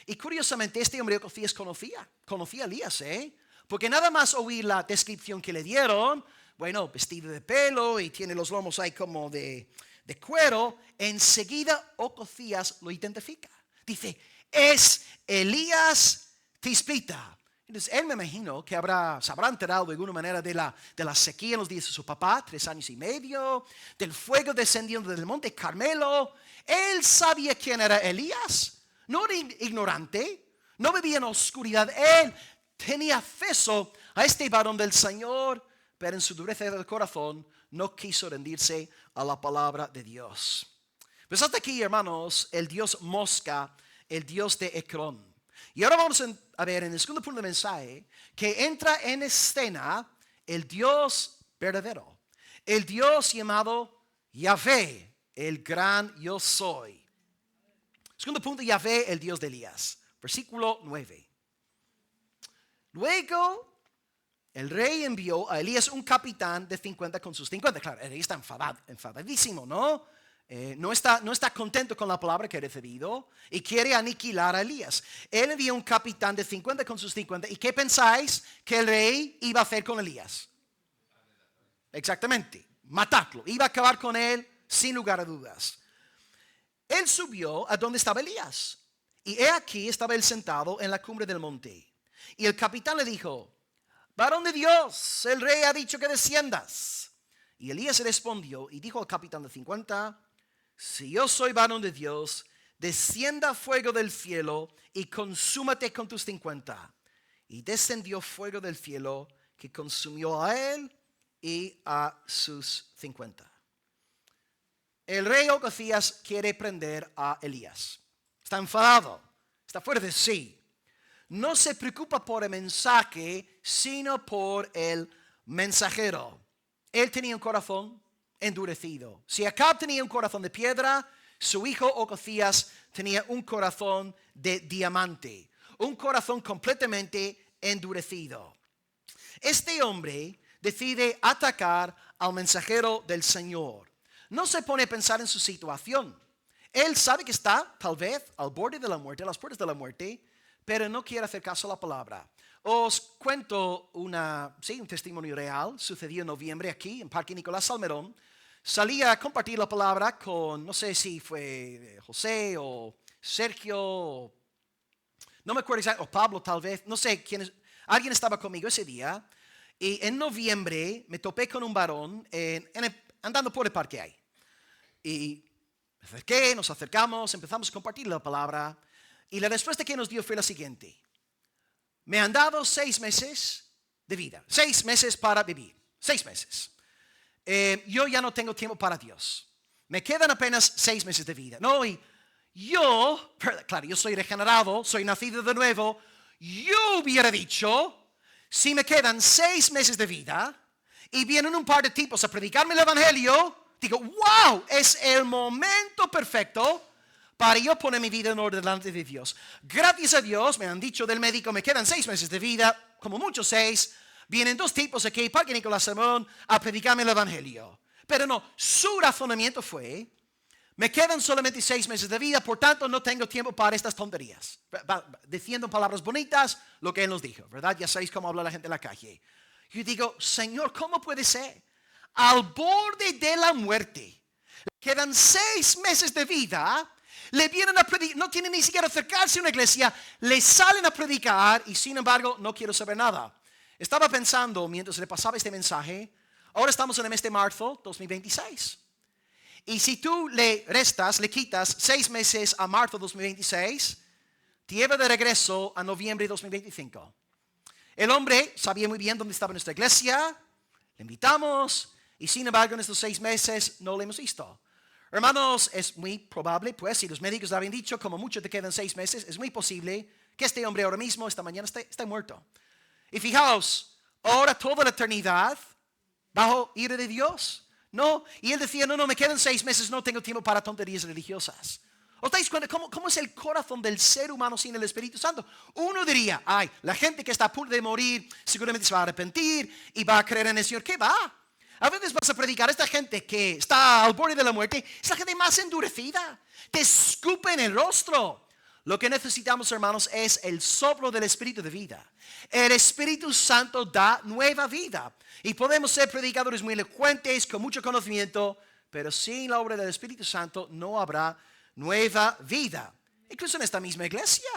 Y curiosamente este hombre conocía a Elías, porque nada más oír la descripción que le dieron, bueno, vestido de pelo y tiene los lomos ahí como de de cuero, enseguida Ocosías lo identifica. Dice, es Elías Tisbita. Entonces él, me imagino que se habrá enterado de alguna manera de la sequía en los días de su papá, 3 años y medio, del fuego descendiendo del monte Carmelo. Él sabía quién era Elías. No era ignorante, no vivía en oscuridad. Él tenía acceso a este varón del Señor, pero en su dureza del corazón no quiso rendirse a la palabra de Dios. Pues hasta aquí, hermanos, el dios Mosca, el dios de Ecrón. Y ahora vamos a ver en el segundo punto del mensaje que entra en escena el Dios verdadero, el Dios llamado Yahvé, el gran yo soy. Segundo punto, Yahvé, el Dios de Elías. Versículo 9. Luego el rey envió a Elías un capitán de 50 con sus 50. Claro, el rey está enfadadísimo, ¿no? No está contento con la palabra que ha recibido y quiere aniquilar a Elías. Él envió un capitán de 50 con sus 50. ¿Y qué pensáis que el rey iba a hacer con Elías? Exactamente, matarlo. Iba a acabar con él sin lugar a dudas. Él subió a donde estaba Elías. Y he aquí estaba él sentado en la cumbre del monte. Y el capitán le dijo, varón de Dios, el rey ha dicho que desciendas. Y Elías respondió y dijo al capitán de 50, si yo soy varón de Dios, descienda fuego del cielo y consúmate con tus 50. Y descendió fuego del cielo que consumió a él y a sus 50. El rey Ocosías quiere prender a Elías. Está enfadado, está fuera de sí. No se preocupa por el mensaje, sino por el mensajero. Él tenía un corazón endurecido. Si Acab tenía un corazón de piedra, su hijo Ocosías tenía un corazón de diamante. Un corazón completamente endurecido. Este hombre decide atacar al mensajero del Señor. No se pone a pensar en su situación. Él sabe que está tal vez al borde de la muerte, a las puertas de la muerte, pero no quiere hacer caso a la palabra. Os cuento un testimonio real. Sucedió en noviembre aquí en Parque Nicolás Salmerón. Salí a compartir la palabra con, no sé si fue José o Sergio, no me acuerdo exactamente, o Pablo tal vez, no sé quién es. Alguien estaba conmigo ese día y en noviembre me topé con un varón andando por el parque ahí. Y me acerqué, nos acercamos, empezamos a compartir la palabra y la respuesta que nos dio fue la siguiente. Me han dado 6 meses de vida, 6 meses para vivir, 6 meses. Yo ya no tengo tiempo para Dios. Me quedan apenas 6 meses de vida. No, y yo, claro, yo soy regenerado, soy nacido de nuevo. Yo hubiera dicho, si me quedan 6 meses de vida y vienen un par de tipos a predicarme el evangelio, digo, wow, es el momento perfecto para yo poner mi vida en orden delante de Dios. Gracias a Dios, me han dicho del médico, me quedan 6 meses de vida, como muchos 6. Vienen 2 tipos aquí, Parque Nicolás Salmerón, a predicarme el evangelio. Pero no, su razonamiento fue, me quedan solamente 6 meses de vida, por tanto no tengo tiempo para estas tonterías. Diciendo palabras bonitas lo que él nos dijo, ¿verdad? Ya sabéis cómo habla la gente en la calle. Yo digo, Señor, ¿cómo puede ser? Al borde de la muerte, quedan 6 meses de vida, le vienen a predicar, no tienen ni siquiera acercarse a una iglesia, le salen a predicar y sin embargo no quiero saber nada. Estaba pensando mientras le pasaba este mensaje, ahora estamos en el mes de marzo 2026. Y si tú le quitas 6 meses a marzo 2026, te lleva de regreso a noviembre 2025. El hombre sabía muy bien dónde estaba nuestra iglesia, le invitamos y sin embargo en estos 6 meses no le hemos visto. Hermanos, es muy probable, pues, si los médicos habían dicho, como mucho te quedan 6 meses, es muy posible que este hombre ahora mismo, esta mañana, esté muerto. Y fijaos, ahora toda la eternidad bajo ira de Dios. No, y él decía, no, me quedan 6 meses, no tengo tiempo para tonterías religiosas. ¿Os dais cuenta cómo es el corazón del ser humano sin el Espíritu Santo? Uno diría, la gente que está a punto de morir seguramente se va a arrepentir y va a creer en el Señor. ¿Qué va? A veces vas a predicar a esta gente que está al borde de la muerte, es la gente más endurecida, te escupe en el rostro. Lo que necesitamos, hermanos, es el soplo del Espíritu de vida. El Espíritu Santo da nueva vida. Y podemos ser predicadores muy elocuentes, con mucho conocimiento, pero sin la obra del Espíritu Santo no habrá nueva vida. Incluso en esta misma iglesia.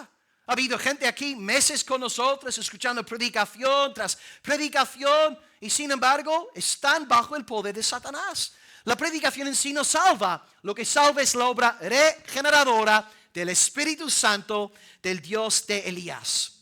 Ha habido gente aquí meses con nosotros escuchando predicación tras predicación y sin embargo están bajo el poder de Satanás. La predicación en sí no salva. Lo que salva es la obra regeneradora del Espíritu Santo del Dios de Elías.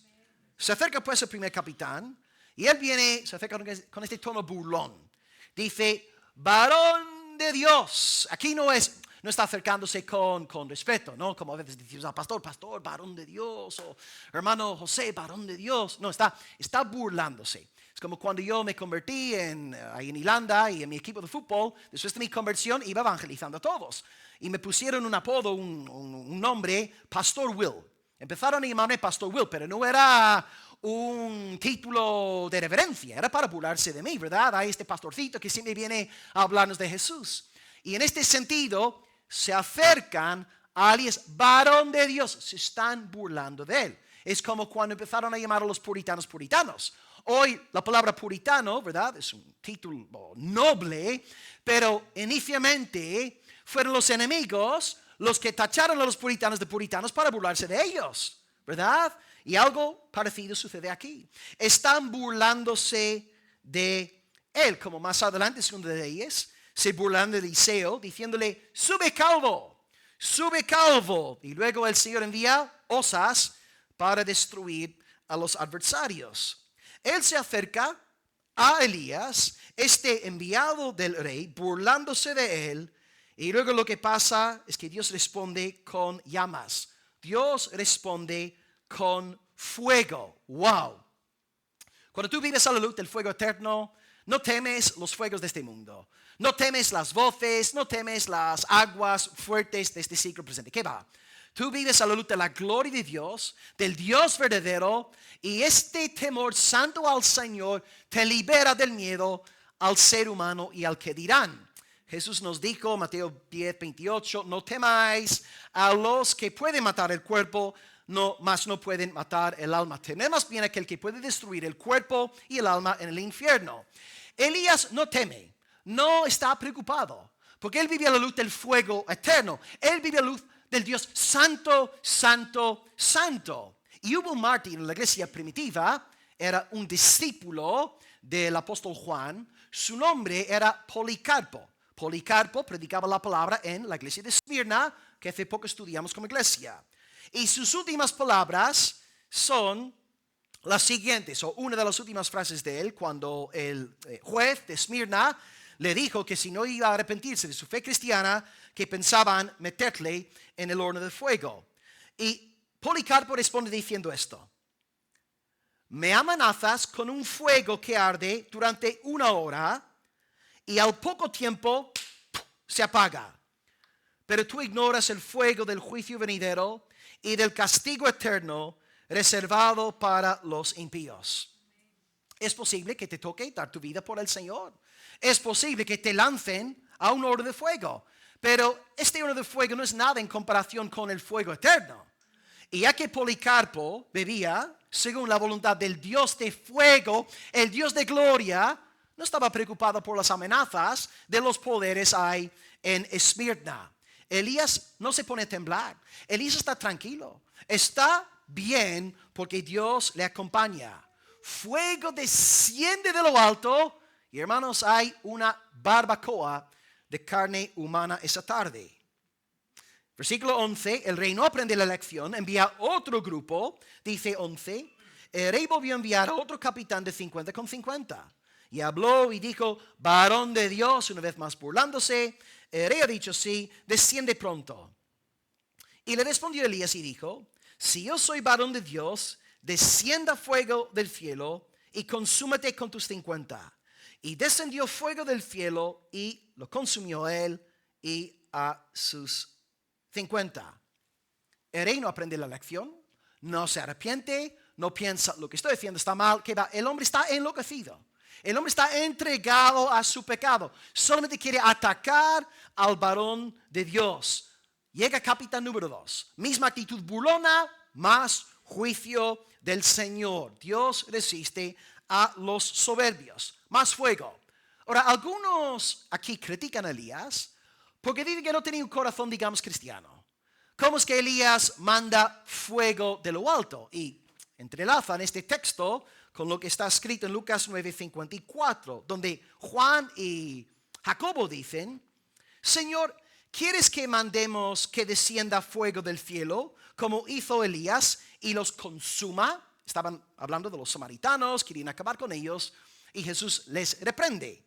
Se acerca pues el primer capitán y él se acerca con este tono burlón. Dice, varón de Dios. Aquí no está acercándose con respeto, ¿no? Como a veces decimos, pastor, varón de Dios, o hermano José, varón de Dios. No, está burlándose. Es como cuando yo me convertí ahí en Irlanda y en mi equipo de fútbol, después de mi conversión iba evangelizando a todos. Y me pusieron un apodo, un nombre, Pastor Will. Empezaron a llamarme Pastor Will, pero no era un título de reverencia, era para burlarse de mí, ¿verdad? Hay este pastorcito que siempre viene a hablarnos de Jesús. Y en este sentido, se acercan a alguien, varón de Dios, se están burlando de él. Es como cuando empezaron a llamar a los puritanos. Hoy la palabra puritano, ¿verdad? Es un título noble, pero inicialmente fueron los enemigos los que tacharon a los puritanos de puritanos para burlarse de ellos, ¿verdad? Y algo parecido sucede aquí. Están burlándose de él, como más adelante, segundo de Reyes, se burlan de Eliseo, diciéndole, sube calvo. Y luego el Señor envía osas para destruir a los adversarios. Él se acerca a Elías, este enviado del rey, burlándose de él. Y luego lo que pasa es que Dios responde con llamas. Dios responde con fuego. ¡Wow! Cuando tú vives a la luz del fuego eterno, no temes los fuegos de este mundo. No temes las voces, no temes las aguas fuertes de este siglo presente. ¿Qué va? Tú vives a la luz de la gloria de Dios, del Dios verdadero, y este temor santo al Señor te libera del miedo al ser humano y al que dirán. Jesús nos dijo, Mateo 10:28, no temáis a los que pueden matar el cuerpo, mas no pueden matar el alma. Temed más bien aquel que puede destruir el cuerpo y el alma en el infierno. Elías no teme, no está preocupado, porque él vive a la luz del fuego eterno. Él vive a la luz del Dios santo, santo, santo. Y hubo un mártir en la iglesia primitiva, era un discípulo del apóstol Juan. Su nombre era Policarpo. Policarpo predicaba la palabra en la iglesia de Esmirna, que hace poco estudiamos como iglesia. Y sus últimas palabras son las siguientes, o una de las últimas frases de él, cuando el juez de Esmirna le dijo que si no iba a arrepentirse de su fe cristiana, que pensaban meterle en el horno de fuego. Y Policarpo responde diciendo esto: me amenazas con un fuego que arde durante 1 hora y al poco tiempo se apaga. Pero tú ignoras el fuego del juicio venidero y del castigo eterno reservado para los impíos. Es posible que te toque dar tu vida por el Señor. Es posible que te lancen a un horno de fuego. Pero este horno de fuego no es nada en comparación con el fuego eterno. Y ya que Policarpo bebía según la voluntad del Dios de fuego, el Dios de gloria, no estaba preocupado por las amenazas de los poderes ahí en Esmirna. Elías no se pone a temblar. Elías está tranquilo. Está bien porque Dios le acompaña. Fuego desciende de lo alto y, hermanos, hay una barbacoa de carne humana esa tarde. Versículo 11, el rey no aprende la lección, envía otro grupo, dice 11, el rey volvió a enviar a otro capitán de 50 con 50. Y habló y dijo, varón de Dios, una vez más burlándose, el rey ha dicho, sí, desciende pronto. Y le respondió Elías y dijo, si yo soy varón de Dios, descienda fuego del cielo y consúmate con tus 50. Y descendió fuego del cielo y lo consumió él y a sus 50. El rey no aprende la lección, no se arrepiente, no piensa, lo que estoy haciendo está mal, que va, el hombre está enloquecido. El hombre está entregado a su pecado. Solamente quiere atacar al varón de Dios. Llega capitán número 2. Misma actitud burlona, más juicio del Señor. Dios resiste a los soberbios. Más fuego. Ahora, algunos aquí critican a Elías Porque dice que no tenía un corazón, digamos, cristiano. ¿Cómo es que Elías manda fuego de lo alto? Y entrelazan este texto con lo que está escrito en Lucas 9:54, donde Juan y Jacobo dicen: Señor, ¿quieres que mandemos que descienda fuego del cielo, como hizo Elías, y los consuma? Estaban hablando de los samaritanos, querían acabar con ellos, y Jesús les reprende.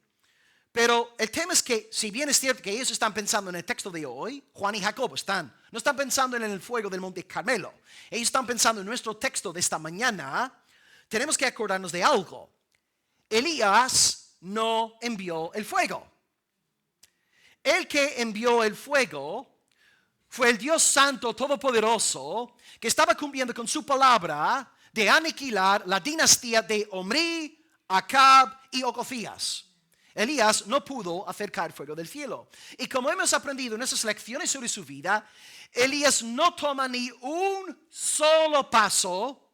Pero el tema es que, si bien es cierto que ellos están pensando en el texto de hoy, Juan y Jacobo no están pensando en el fuego del Monte Carmelo. Ellos están pensando en nuestro texto de esta mañana. Tenemos que acordarnos de algo. Elías no envió el fuego. El que envió el fuego fue el Dios Santo Todopoderoso, que estaba cumpliendo con su palabra de aniquilar la dinastía de Omri, Acab y Ocosías. Elías no pudo hacer caer fuego del cielo. Y como hemos aprendido en esas lecciones sobre su vida, Elías no toma ni un solo paso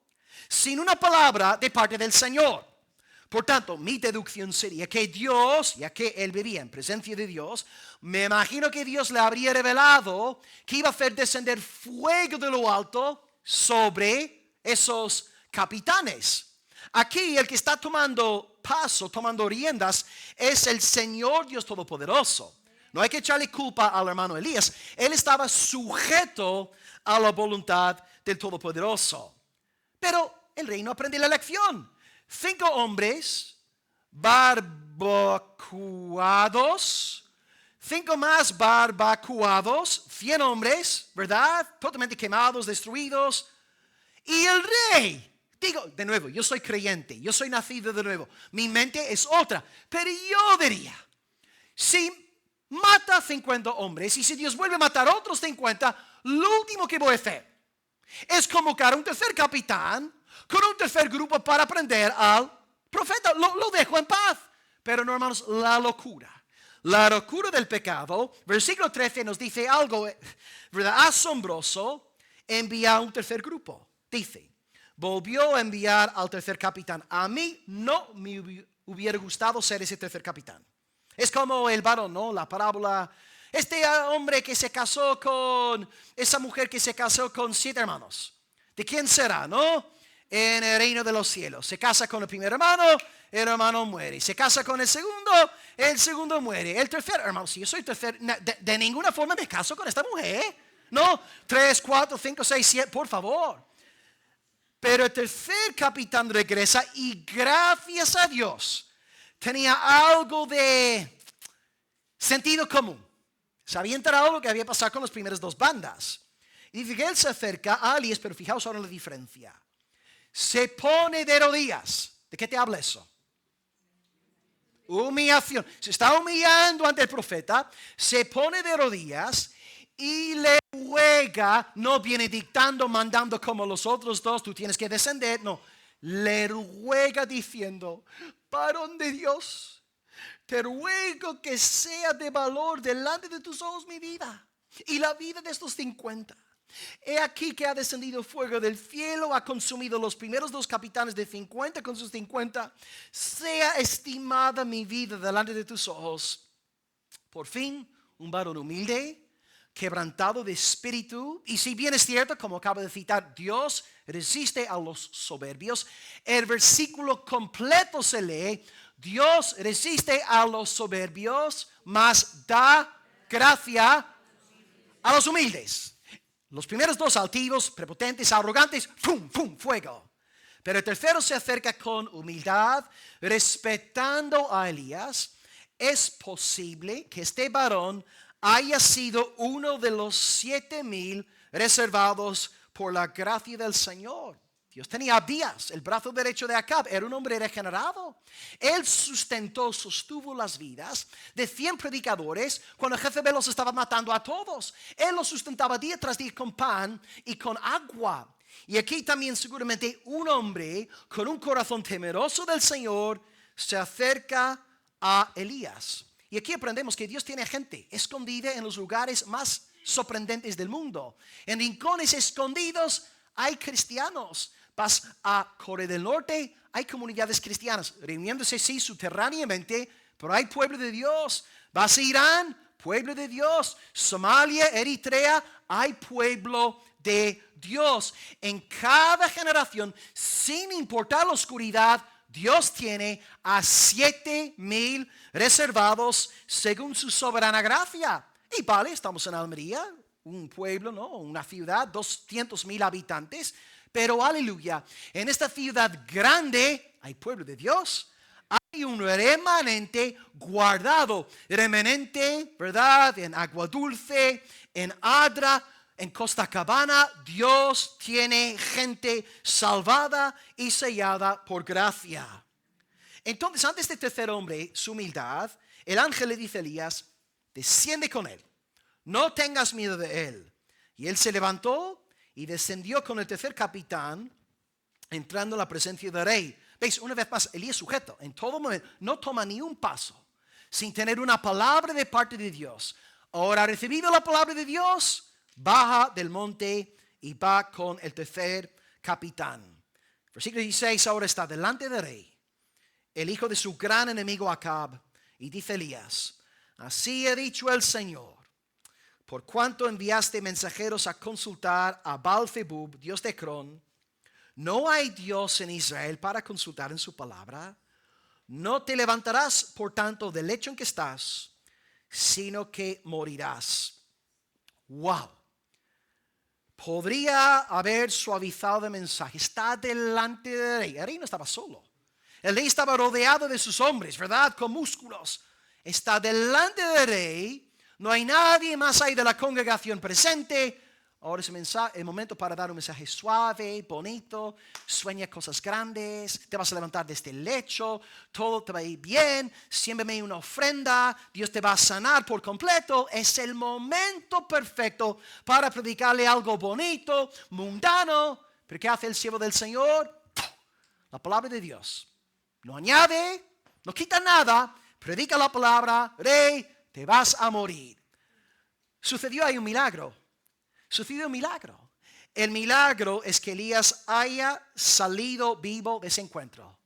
sin una palabra de parte del Señor. Por tanto, mi deducción sería que Dios, ya que él vivía en presencia de Dios, me imagino que Dios le habría revelado que iba a hacer descender fuego de lo alto sobre esos capitanes. Aquí el que está tomando paso, tomando riendas, es el Señor Dios Todopoderoso. No hay que echarle culpa al hermano Elías. Él estaba sujeto a la voluntad del Todopoderoso. Pero el rey no aprende la lección. 5 hombres barbacoados, 5 más barbacoados, 100 hombres, ¿verdad? Totalmente quemados, destruidos. Y el rey, digo, de nuevo, yo soy creyente, yo soy nacido de nuevo, mi mente es otra, pero yo diría, si mata 50 hombres y si Dios vuelve a matar otros 50, lo último que voy a hacer es convocar a un tercer capitán con un tercer grupo para prender al profeta. Lo dejo en paz. Pero no, hermanos, la locura del pecado, versículo 13 nos dice algo, ¿verdad?, asombroso. Envía a un tercer grupo. Dice: volvió a enviar al tercer capitán. A mí no me hubiera gustado ser ese tercer capitán. Es como el varón, ¿no? La parábola. Este hombre que se casó con esa mujer que se casó con 7 hermanos. ¿De quién será, no? En el reino de los cielos. Se casa con el primer hermano, el hermano muere. Se casa con el segundo muere. El tercer hermano, si yo soy tercer, de ninguna forma me caso con esta mujer. No, 3, 4, 5, 6, 7, por favor. Pero el tercer capitán regresa y gracias a Dios tenía algo de sentido común. Se había enterado lo que había pasado con las primeras 2 bandas. Y dice que él se acerca a Elías, pero fijaos ahora en la diferencia. Se pone de rodillas. ¿De qué te habla eso? Humillación. Se está humillando ante el profeta. Se pone de rodillas y le ruega. No viene dictando, mandando como los otros 2. Tú tienes que descender. No. Le ruega diciendo: varón de Dios, te ruego que sea de valor delante de tus ojos mi vida y la vida de estos 50. He aquí que ha descendido fuego del cielo, ha consumido los primeros 2 capitanes de 50 con sus 50. Sea estimada mi vida delante de tus ojos. Por fin, un varón humilde, quebrantado de espíritu. Y si bien es cierto, como acabo de citar, Dios resiste a los soberbios, el versículo completo se lee: Dios resiste a los soberbios, mas da gracia a los humildes. Los primeros 2 altivos, prepotentes, arrogantes, ¡fum, fum! Fuego. Pero el tercero se acerca con humildad, respetando a Elías. Es posible que este varón haya sido uno de los 7,000 reservados por la gracia del Señor. Dios tenía a Abdías, el brazo derecho de Acab, era un hombre regenerado. Él sostuvo las vidas de 100 predicadores cuando Jezabel los estaba matando a todos. Él los sustentaba día tras día con pan y con agua. Y aquí también seguramente un hombre con un corazón temeroso del Señor se acerca a Elías. Y aquí aprendemos que Dios tiene gente escondida en los lugares más sorprendentes del mundo. En rincones escondidos hay cristianos. Vas a Corea del Norte, hay comunidades cristianas reuniéndose, sí, subterráneamente, pero hay pueblo de Dios. Vas a Irán, pueblo de Dios. Somalia, Eritrea, hay pueblo de Dios. En cada generación, sin importar la oscuridad, Dios tiene a 7,000 reservados según su soberana gracia. Y vale, estamos en Almería, un pueblo, ¿no? Una ciudad, 200,000 habitantes. Pero aleluya, en esta ciudad grande hay pueblo de Dios. Hay un remanente guardado, remanente, ¿verdad? En Agua Dulce, en Adra, en Costa Cabana. Dios tiene gente salvada y sellada por gracia. Entonces, ante este tercer hombre, su humildad, el ángel le dice a Elías, desciende con él, no tengas miedo de él. Y él se levantó y descendió con el tercer capitán, entrando en la presencia del rey. ¿Veis? Una vez más, Elías sujeto, en todo momento, no toma ni un paso sin tener una palabra de parte de Dios. Ahora ha recibido la palabra de Dios, baja del monte y va con el tercer capitán. Versículo 16, ahora está delante del rey, el hijo de su gran enemigo Acab, y dice Elías, así ha dicho el Señor, por cuanto enviaste mensajeros a consultar a Baal-Zebub, dios de Ecrón, ¿no hay Dios en Israel para consultar en su palabra? No te levantarás, por tanto, del lecho en que estás, sino que morirás. Wow. Podría haber suavizado el mensaje. Está delante del rey. El rey no estaba solo. El rey estaba rodeado de sus hombres, ¿verdad? Con músculos. Está delante del rey. No hay nadie más ahí de la congregación presente. Ahora es el momento para dar un mensaje suave, bonito. Sueña cosas grandes. Te vas a levantar de este lecho. Todo te va a ir bien. Siémbeme una ofrenda. Dios te va a sanar por completo. Es el momento perfecto para predicarle algo bonito, mundano. ¿Pero qué hace el siervo del Señor? La palabra de Dios. No añade, no quita nada. Predica la palabra. Rey, te vas a morir. Sucedió ahí un milagro. Sucedió un milagro. El milagro es que Elías haya salido vivo de ese encuentro.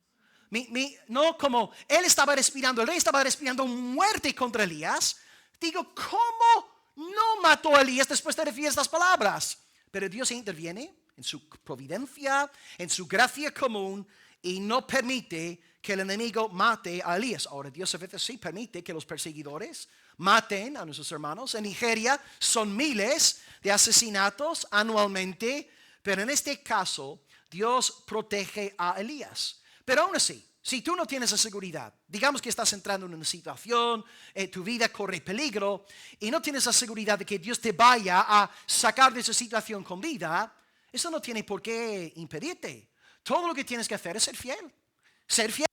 No como él estaba respirando, el rey estaba respirando muerte contra Elías. Digo, ¿cómo no mató a Elías después de decir estas palabras? Pero Dios interviene en su providencia, en su gracia común y no permite que el enemigo mate a Elías. Ahora Dios a veces sí permite que los perseguidores maten a nuestros hermanos. En Nigeria son miles de asesinatos anualmente, pero en este caso Dios protege a Elías. Pero aún así, si tú no tienes la seguridad, digamos que estás entrando en una situación, tu vida corre peligro y no tienes la seguridad de que Dios te vaya a sacar de esa situación con vida, eso no tiene por qué impedirte. Todo lo que tienes que hacer es ser fiel. Ser fiel.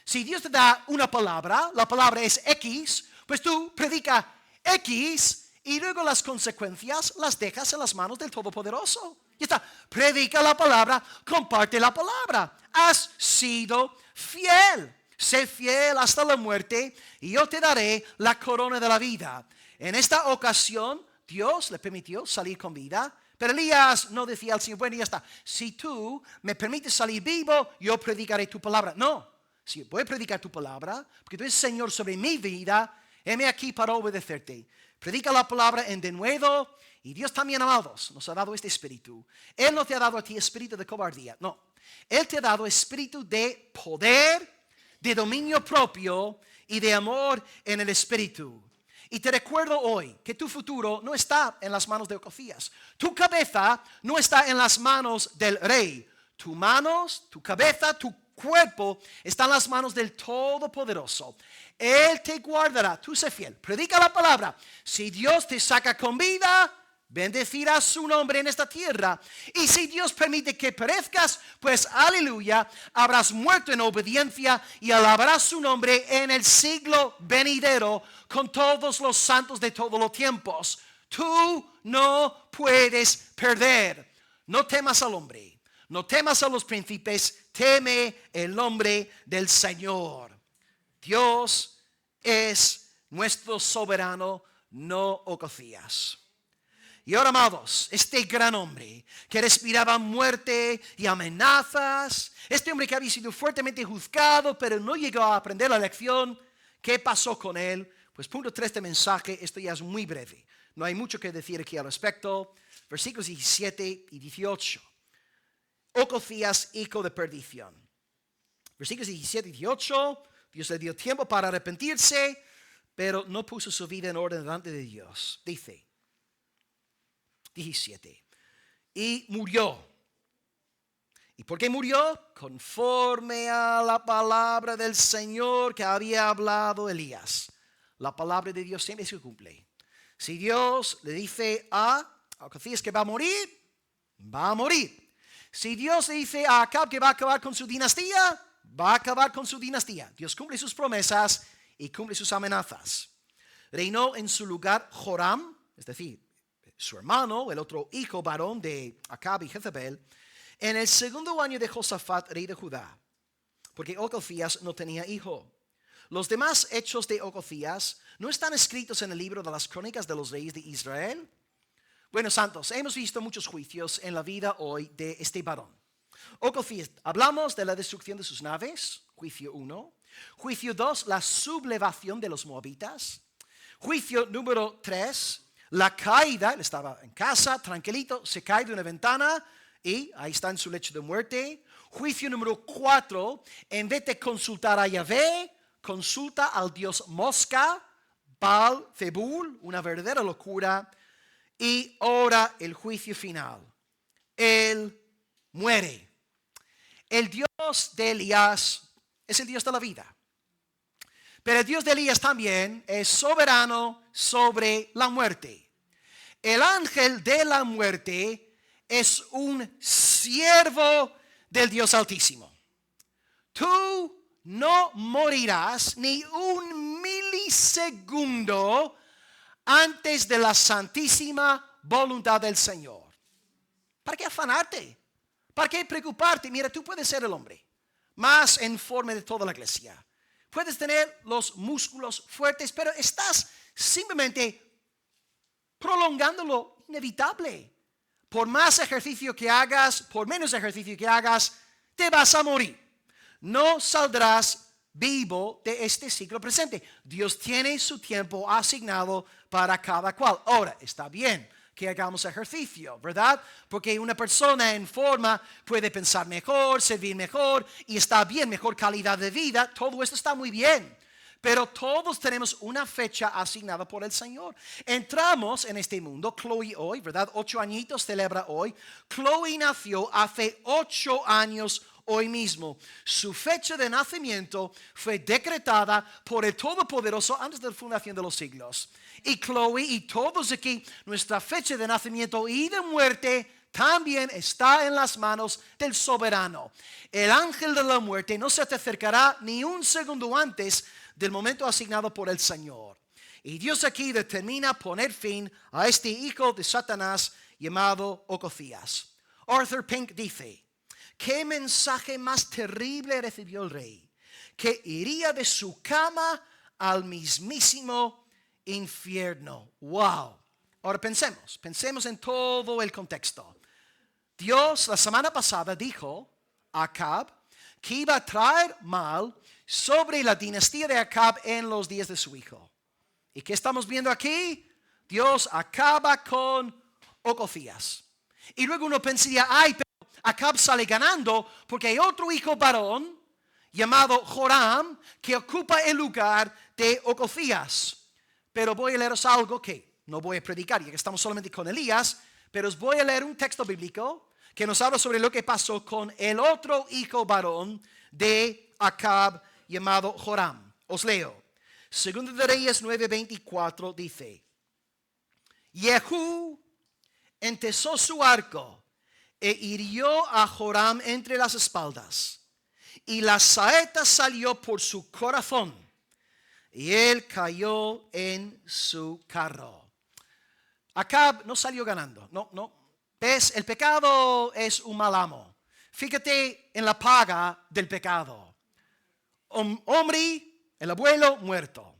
Si Dios te da una palabra, la palabra es X, pues tú predica X y luego las consecuencias las dejas en las manos del Todopoderoso. Ya está. Predica la palabra, comparte la palabra. Has sido fiel. Sé fiel hasta la muerte y yo te daré la corona de la vida. En esta ocasión, Dios le permitió salir con vida. Pero Elías no decía al Señor, bueno, ya está. Si tú me permites salir vivo, yo predicaré tu palabra. No. Si voy a predicar tu palabra, porque tú eres Señor sobre mi vida, heme aquí para obedecerte. Predica la palabra en denuedo. Y Dios también, amados, nos ha dado este espíritu. Él no te ha dado a ti espíritu de cobardía. No. Él te ha dado espíritu de poder, de dominio propio y de amor en el espíritu. Y te recuerdo hoy que tu futuro no está en las manos de Ocosías. Tu cabeza no está en las manos del rey. Tus manos, tu cabeza, tu cuerpo está en las manos del Todopoderoso. Él te guardará. Tú sé fiel. Predica la palabra. Si Dios te saca con vida, bendecirás su nombre en esta tierra. Y si Dios permite que perezcas, pues aleluya, habrás muerto en obediencia y alabarás su nombre en el siglo venidero con todos los santos de todos los tiempos. Tú no puedes perder. No temas al hombre, no temas a los príncipes, teme el nombre del Señor. Dios es nuestro soberano, no Ocosías. Y ahora, amados, este gran hombre que respiraba muerte y amenazas, este hombre que había sido fuertemente juzgado, pero no llegó a aprender la lección, ¿qué pasó con él? Pues punto 3 de mensaje, esto ya es muy breve. No hay mucho que decir aquí al respecto. Versículos 17 y 18. Ocosías, hijo de perdición. Versículos 17 y 18. Dios le dio tiempo para arrepentirse, pero no puso su vida en orden delante de Dios. Dice 17. Y murió. ¿Y por qué murió? Conforme a la palabra del Señor que había hablado Elías. La palabra de Dios siempre se cumple. Si Dios le dice a Ocosías que va a morir, va a morir. Si Dios le dice a Acab que va a acabar con su dinastía, va a acabar con su dinastía. Dios cumple sus promesas y cumple sus amenazas. Reinó en su lugar Joram, es decir, su hermano, el otro hijo varón de Acab y Jezabel, en el segundo año de Josafat, rey de Judá, porque Ocosías no tenía hijo. Los demás hechos de Ocosías no están escritos en el libro de las crónicas de los reyes de Israel. Bueno, santos, hemos visto muchos juicios en la vida hoy de este varón. Ocosías, hablamos de la destrucción de sus naves, juicio 1. Juicio 2, la sublevación de los moabitas. Juicio número 3, la caída. Él estaba en casa, tranquilito, se cae de una ventana y ahí está en su lecho de muerte. Juicio número 4, en vez de consultar a Yahvé, consulta al dios Mosca, Baal, Zebul, una verdadera locura. Y ahora el juicio final. Él muere. El Dios de Elías es el Dios de la vida. Pero el Dios de Elías también es soberano sobre la muerte. El ángel de la muerte es un siervo del Dios Altísimo. Tú no morirás ni un milisegundo antes de la santísima voluntad del Señor. ¿Para qué afanarte? ¿Para qué preocuparte? Mira, tú puedes ser el hombre más en forma de toda la iglesia. Puedes tener los músculos fuertes, pero estás simplemente prolongando lo inevitable. Por más ejercicio que hagas, por menos ejercicio que hagas, te vas a morir. No saldrás vivo de este ciclo presente. Dios tiene su tiempo asignado para cada cual. Ahora, está bien que hagamos ejercicio, ¿verdad? Porque una persona en forma puede pensar mejor, servir mejor y está bien, mejor calidad de vida. Todo esto está muy bien. Pero todos tenemos una fecha asignada por el Señor. Entramos en este mundo, Chloe hoy, ¿verdad? 8 añitos celebra hoy. Chloe nació hace 8 años hoy mismo. Su fecha de nacimiento fue decretada por el Todopoderoso antes de la fundación de los siglos. Y Chloe y todos aquí, nuestra fecha de nacimiento y de muerte también está en las manos del soberano. El ángel de la muerte no se te acercará ni un segundo antes del momento asignado por el Señor. Y Dios aquí determina poner fin a este hijo de Satanás llamado Ocosías. Arthur Pink dice: ¿qué mensaje más terrible recibió el rey? Que iría de su cama al mismísimo infierno. Wow. Ahora pensemos en todo el contexto. Dios la semana pasada dijo a Acab que iba a traer mal sobre la dinastía de Acab en los días de su hijo. ¿Y qué estamos viendo aquí? Dios acaba con Ocosías. Y luego uno pensaría, pero Acab sale ganando porque hay otro hijo varón llamado Joram que ocupa el lugar de Ocosías. Pero voy a leeros algo que no voy a predicar, ya que estamos solamente con Elías, pero os voy a leer un texto bíblico que nos habla sobre lo que pasó con el otro hijo varón de Acab llamado Joram. Os leo. Segundo de Reyes 9:24 dice: Jehú entesó su arco e hirió a Joram entre las espaldas, y la saeta salió por su corazón, y él cayó en su carro. Acab no salió ganando, no. ¿Ves? El pecado es un mal amo. Fíjate en la paga del pecado. Omri, el abuelo, muerto.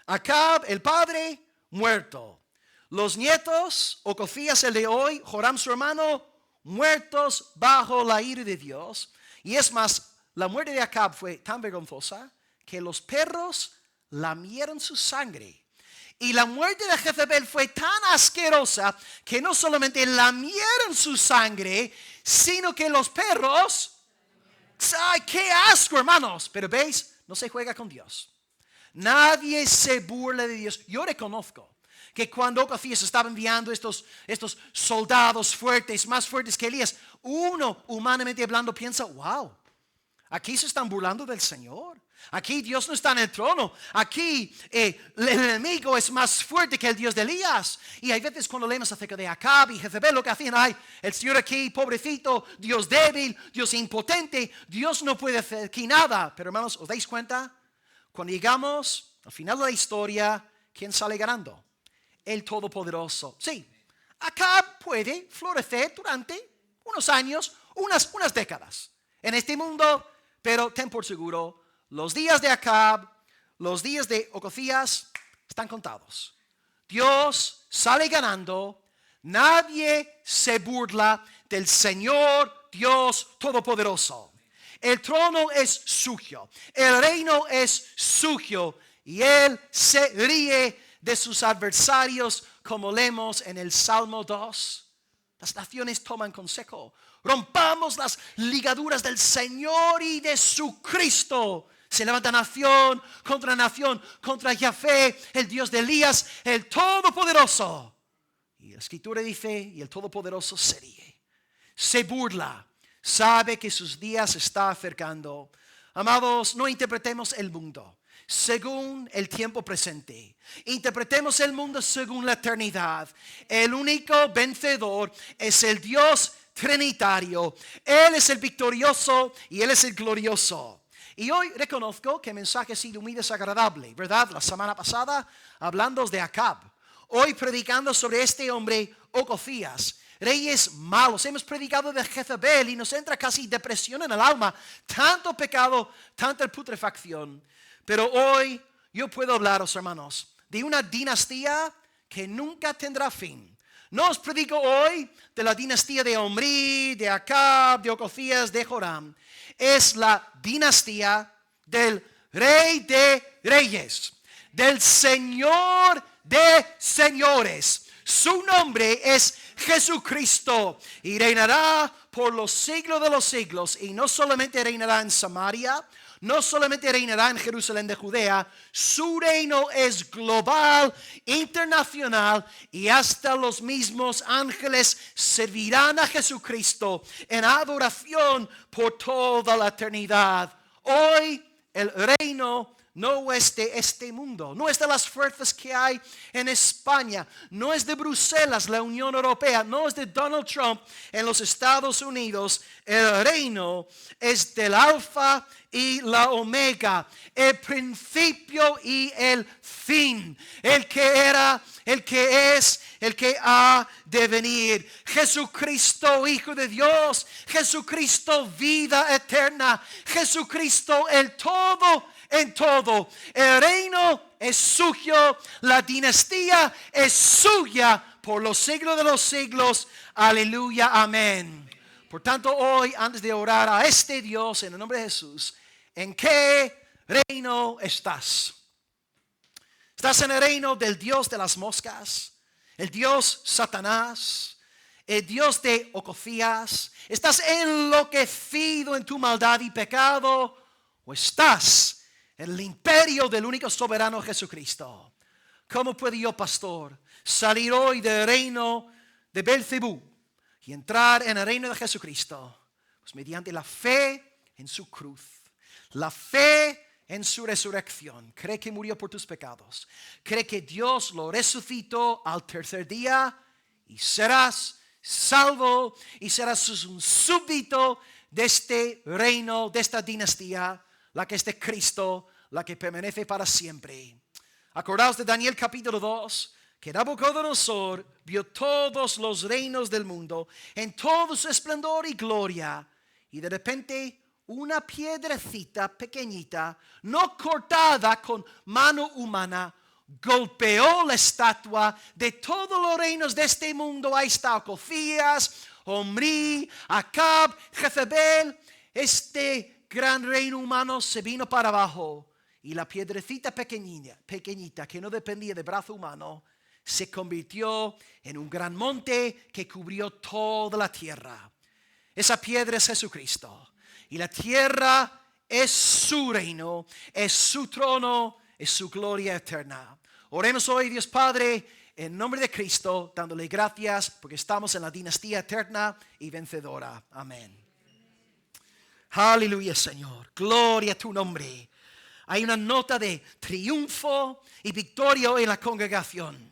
Acab, el padre, muerto. Los nietos, Ocosías el de hoy, Joram su hermano, muertos bajo la ira de Dios. Y es más, la muerte de Acab fue tan vergonzosa que los perros lamieron su sangre. Y la muerte de Jezabel fue tan asquerosa que no solamente lamieron su sangre, sino que los perros, ¡ay, qué asco, hermanos! Pero veis, no se juega con Dios. Nadie se burla de Dios. Yo reconozco que cuando Ocofías estaba enviando estos soldados fuertes, más fuertes que Elías, uno humanamente hablando piensa, wow, aquí se están burlando del Señor. Aquí Dios no está en el trono. Aquí el enemigo es más fuerte que el Dios de Elías. Y hay veces cuando leemos acerca de Acab y Jezabel, lo que hacían, ay, el Señor aquí, pobrecito, Dios débil, Dios impotente, Dios no puede hacer aquí nada. Pero hermanos, ¿os dais cuenta? Cuando llegamos al final de la historia, ¿quién sale ganando? El Todopoderoso. Sí, Acab puede florecer durante unos años, unas décadas en este mundo, pero ten por seguro, los días de Acab, los días de Ocofías están contados. Dios sale ganando. Nadie se burla del Señor Dios Todopoderoso. El trono es suyo. El reino es suyo. Y Él se ríe de sus adversarios, como leemos en el Salmo 2. Las naciones toman consejo. Rompamos las ligaduras del Señor y de su Cristo. Se levanta nación, contra Yahvé, el Dios de Elías, el Todopoderoso. Y la Escritura dice, y el Todopoderoso se ríe, se burla, sabe que sus días se está acercando. Amados, no interpretemos el mundo según el tiempo presente. Interpretemos el mundo según la eternidad. El único vencedor es el Dios trinitario. Él es el victorioso y Él es el glorioso. Y hoy reconozco que el mensaje ha sido muy desagradable, ¿verdad? La semana pasada hablando de Acab. Hoy predicando sobre este hombre Ocofías. Reyes malos. Hemos predicado de Jezabel y nos entra casi depresión en el alma. Tanto pecado, tanta putrefacción. Pero hoy yo puedo hablaros, hermanos, de una dinastía que nunca tendrá fin. No os predico hoy de la dinastía de Omri, de Acab, de Ocofías, de Joram. Es la dinastía del Rey de Reyes, del Señor de Señores. Su nombre es Jesucristo y reinará por los siglos de los siglos. Y no solamente reinará en Samaria, no solamente reinará en Jerusalén de Judea, su reino es global, internacional, y hasta los mismos ángeles servirán a Jesucristo en adoración por toda la eternidad. Hoy el reino no es de este mundo, no es de las fuerzas que hay en España, no es de Bruselas, la Unión Europea, no es de Donald Trump en los Estados Unidos. El reino es del Alfa y la Omega, el principio y el fin, el que era, el que es, el que ha de venir. Jesucristo, Hijo de Dios, Jesucristo, vida eterna, Jesucristo, el todo en todo. El reino es suyo, la dinastía es suya por los siglos de los siglos. Aleluya, amén. Por tanto, hoy, antes de orar a este Dios en el nombre de Jesús, ¿en qué reino estás? ¿Estás en el reino del Dios de las moscas? ¿El Dios Satanás? ¿El Dios de Ocofías? ¿Estás enloquecido en tu maldad y pecado? ¿O estás en el imperio del único soberano Jesucristo? ¿Cómo puedo yo, pastor, salir hoy del reino de Belcebú y entrar en el reino de Jesucristo? Pues mediante la fe en su cruz, la fe en su resurrección. Cree que murió por tus pecados. Cree que Dios lo resucitó al tercer día y serás salvo y serás un súbdito de este reino, de esta dinastía, la que es de Cristo, la que permanece para siempre. Acordaos de Daniel capítulo 2, que Nabucodonosor vio todos los reinos del mundo en todo su esplendor y gloria, y de repente una piedrecita pequeñita, no cortada con mano humana, golpeó la estatua de todos los reinos de este mundo. Ahí está Ocofías, Omri, Acab, Jezabel. Este gran reino humano se vino para abajo y la piedrecita pequeñita que no dependía de brazo humano, se convirtió en un gran monte que cubrió toda la tierra. Esa piedra es Jesucristo. Y la tierra es su reino, es su trono, es su gloria eterna. Oremos hoy, Dios Padre, en nombre de Cristo, dándole gracias porque estamos en la dinastía eterna y vencedora. Amén. Aleluya, Señor. Gloria a tu nombre. Hay una nota de triunfo y victoria hoy en la congregación.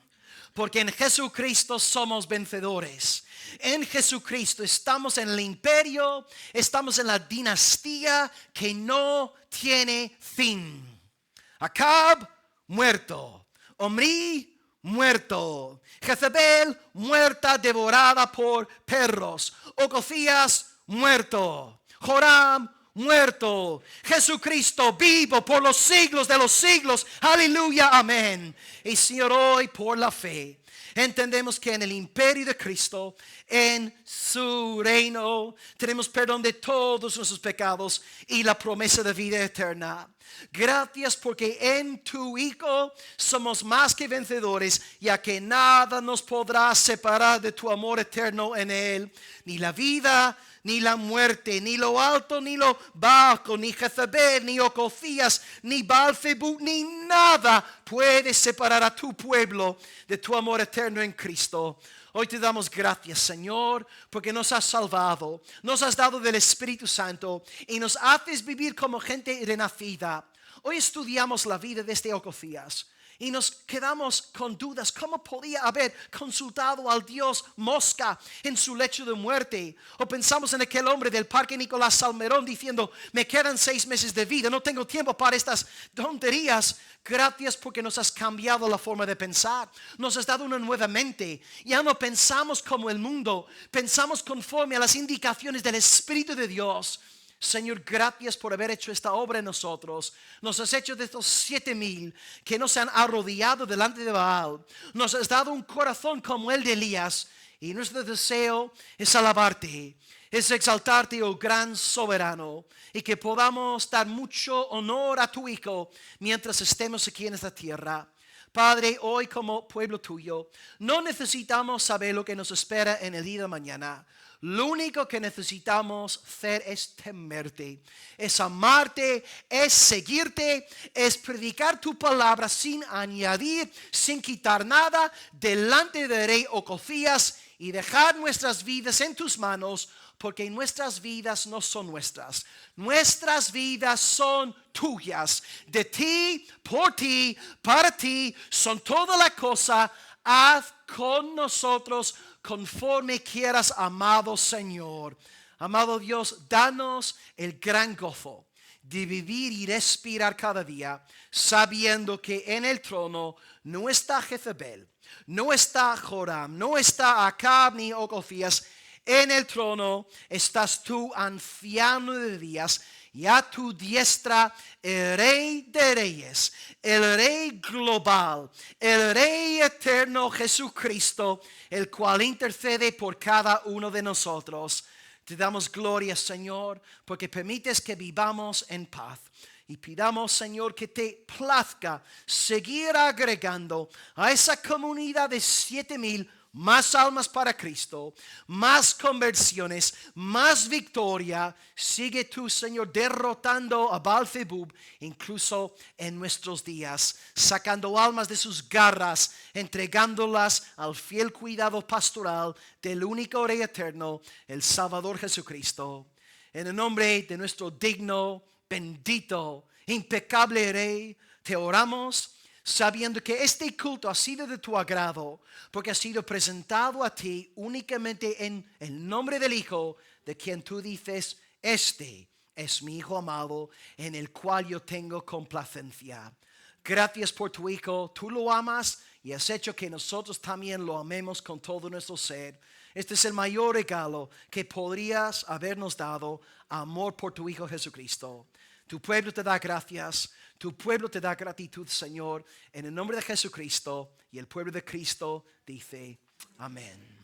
Porque en Jesucristo somos vencedores. En Jesucristo estamos en el imperio, estamos en la dinastía que no tiene fin. Acab, muerto. Omri, muerto. Jezebel, muerta, devorada por perros. Ocosías, muerto. Joram, muerto. Jesucristo vivo por los siglos de los siglos. Aleluya, amén. Y Señor, hoy por la fe entendemos que en el imperio de Cristo, en su reino, tenemos perdón de todos nuestros pecados y la promesa de vida eterna. Gracias porque en tu Hijo somos más que vencedores, ya que nada nos podrá separar de tu amor eterno en Él, ni la vida, ni la muerte, ni lo alto, ni lo bajo, ni Jezebel, ni Ocosías, ni Baal-zebub, ni nada puede separar a tu pueblo de tu amor eterno en Cristo. Hoy te damos gracias, Señor, porque nos has salvado, nos has dado del Espíritu Santo y nos haces vivir como gente renacida. Hoy estudiamos la vida de este Ocosías y nos quedamos con dudas. ¿Cómo podía haber consultado al Dios mosca en su lecho de muerte? O pensamos en aquel hombre del Parque Nicolás Salmerón diciendo, me quedan 6 meses de vida, no tengo tiempo para estas tonterías. Gracias porque nos has cambiado la forma de pensar. Nos has dado una nueva mente. Ya no pensamos como el mundo, pensamos conforme a las indicaciones del Espíritu de Dios. Señor, gracias por haber hecho esta obra en nosotros. Nos has hecho de estos 7,000 que no se han arrodillado delante de Baal. Nos has dado un corazón como el de Elías. Y nuestro deseo es alabarte, es exaltarte, oh gran soberano. Y que podamos dar mucho honor a tu Hijo mientras estemos aquí en esta tierra. Padre, hoy como pueblo tuyo, no necesitamos saber lo que nos espera en el día de mañana. Lo único que necesitamos hacer es temerte, es amarte, es seguirte, es predicar tu palabra sin añadir, sin quitar nada delante del rey Ocosías y dejar nuestras vidas en tus manos, porque nuestras vidas no son nuestras. Nuestras vidas son tuyas, de ti, por ti, para ti, son toda la cosa. Haz con nosotros conforme quieras, amado Señor. Amado Dios, danos el gran gozo de vivir y respirar cada día, sabiendo que en el trono no está Jezebel, no está Joram, no está Acab ni Ocosías. En el trono estás tú, anciano de días, y a tu diestra el Rey de Reyes, el Rey global, el Rey eterno Jesucristo, el cual intercede por cada uno de nosotros. Te damos gloria, Señor, porque permites que vivamos en paz. Y pidamos, Señor, que te plazca seguir agregando a esa comunidad de 7,000 más almas para Cristo, más conversiones, más victoria. Sigue tú, Señor, derrotando a Baal-zebub incluso en nuestros días, sacando almas de sus garras, entregándolas al fiel cuidado pastoral del único Rey eterno, el Salvador Jesucristo. En el nombre de nuestro digno, bendito, impecable Rey, te oramos, sabiendo que este culto ha sido de tu agrado, porque ha sido presentado a ti únicamente en el nombre del Hijo, de quien tú dices, este es mi Hijo amado, en el cual yo tengo complacencia. Gracias por tu Hijo, tú lo amas y has hecho que nosotros también lo amemos con todo nuestro ser. Este es el mayor regalo que podrías habernos dado, amor por tu Hijo Jesucristo. Tu pueblo te da gracias, tu pueblo te da gratitud, Señor, en el nombre de Jesucristo. Y el pueblo de Cristo dice, amén.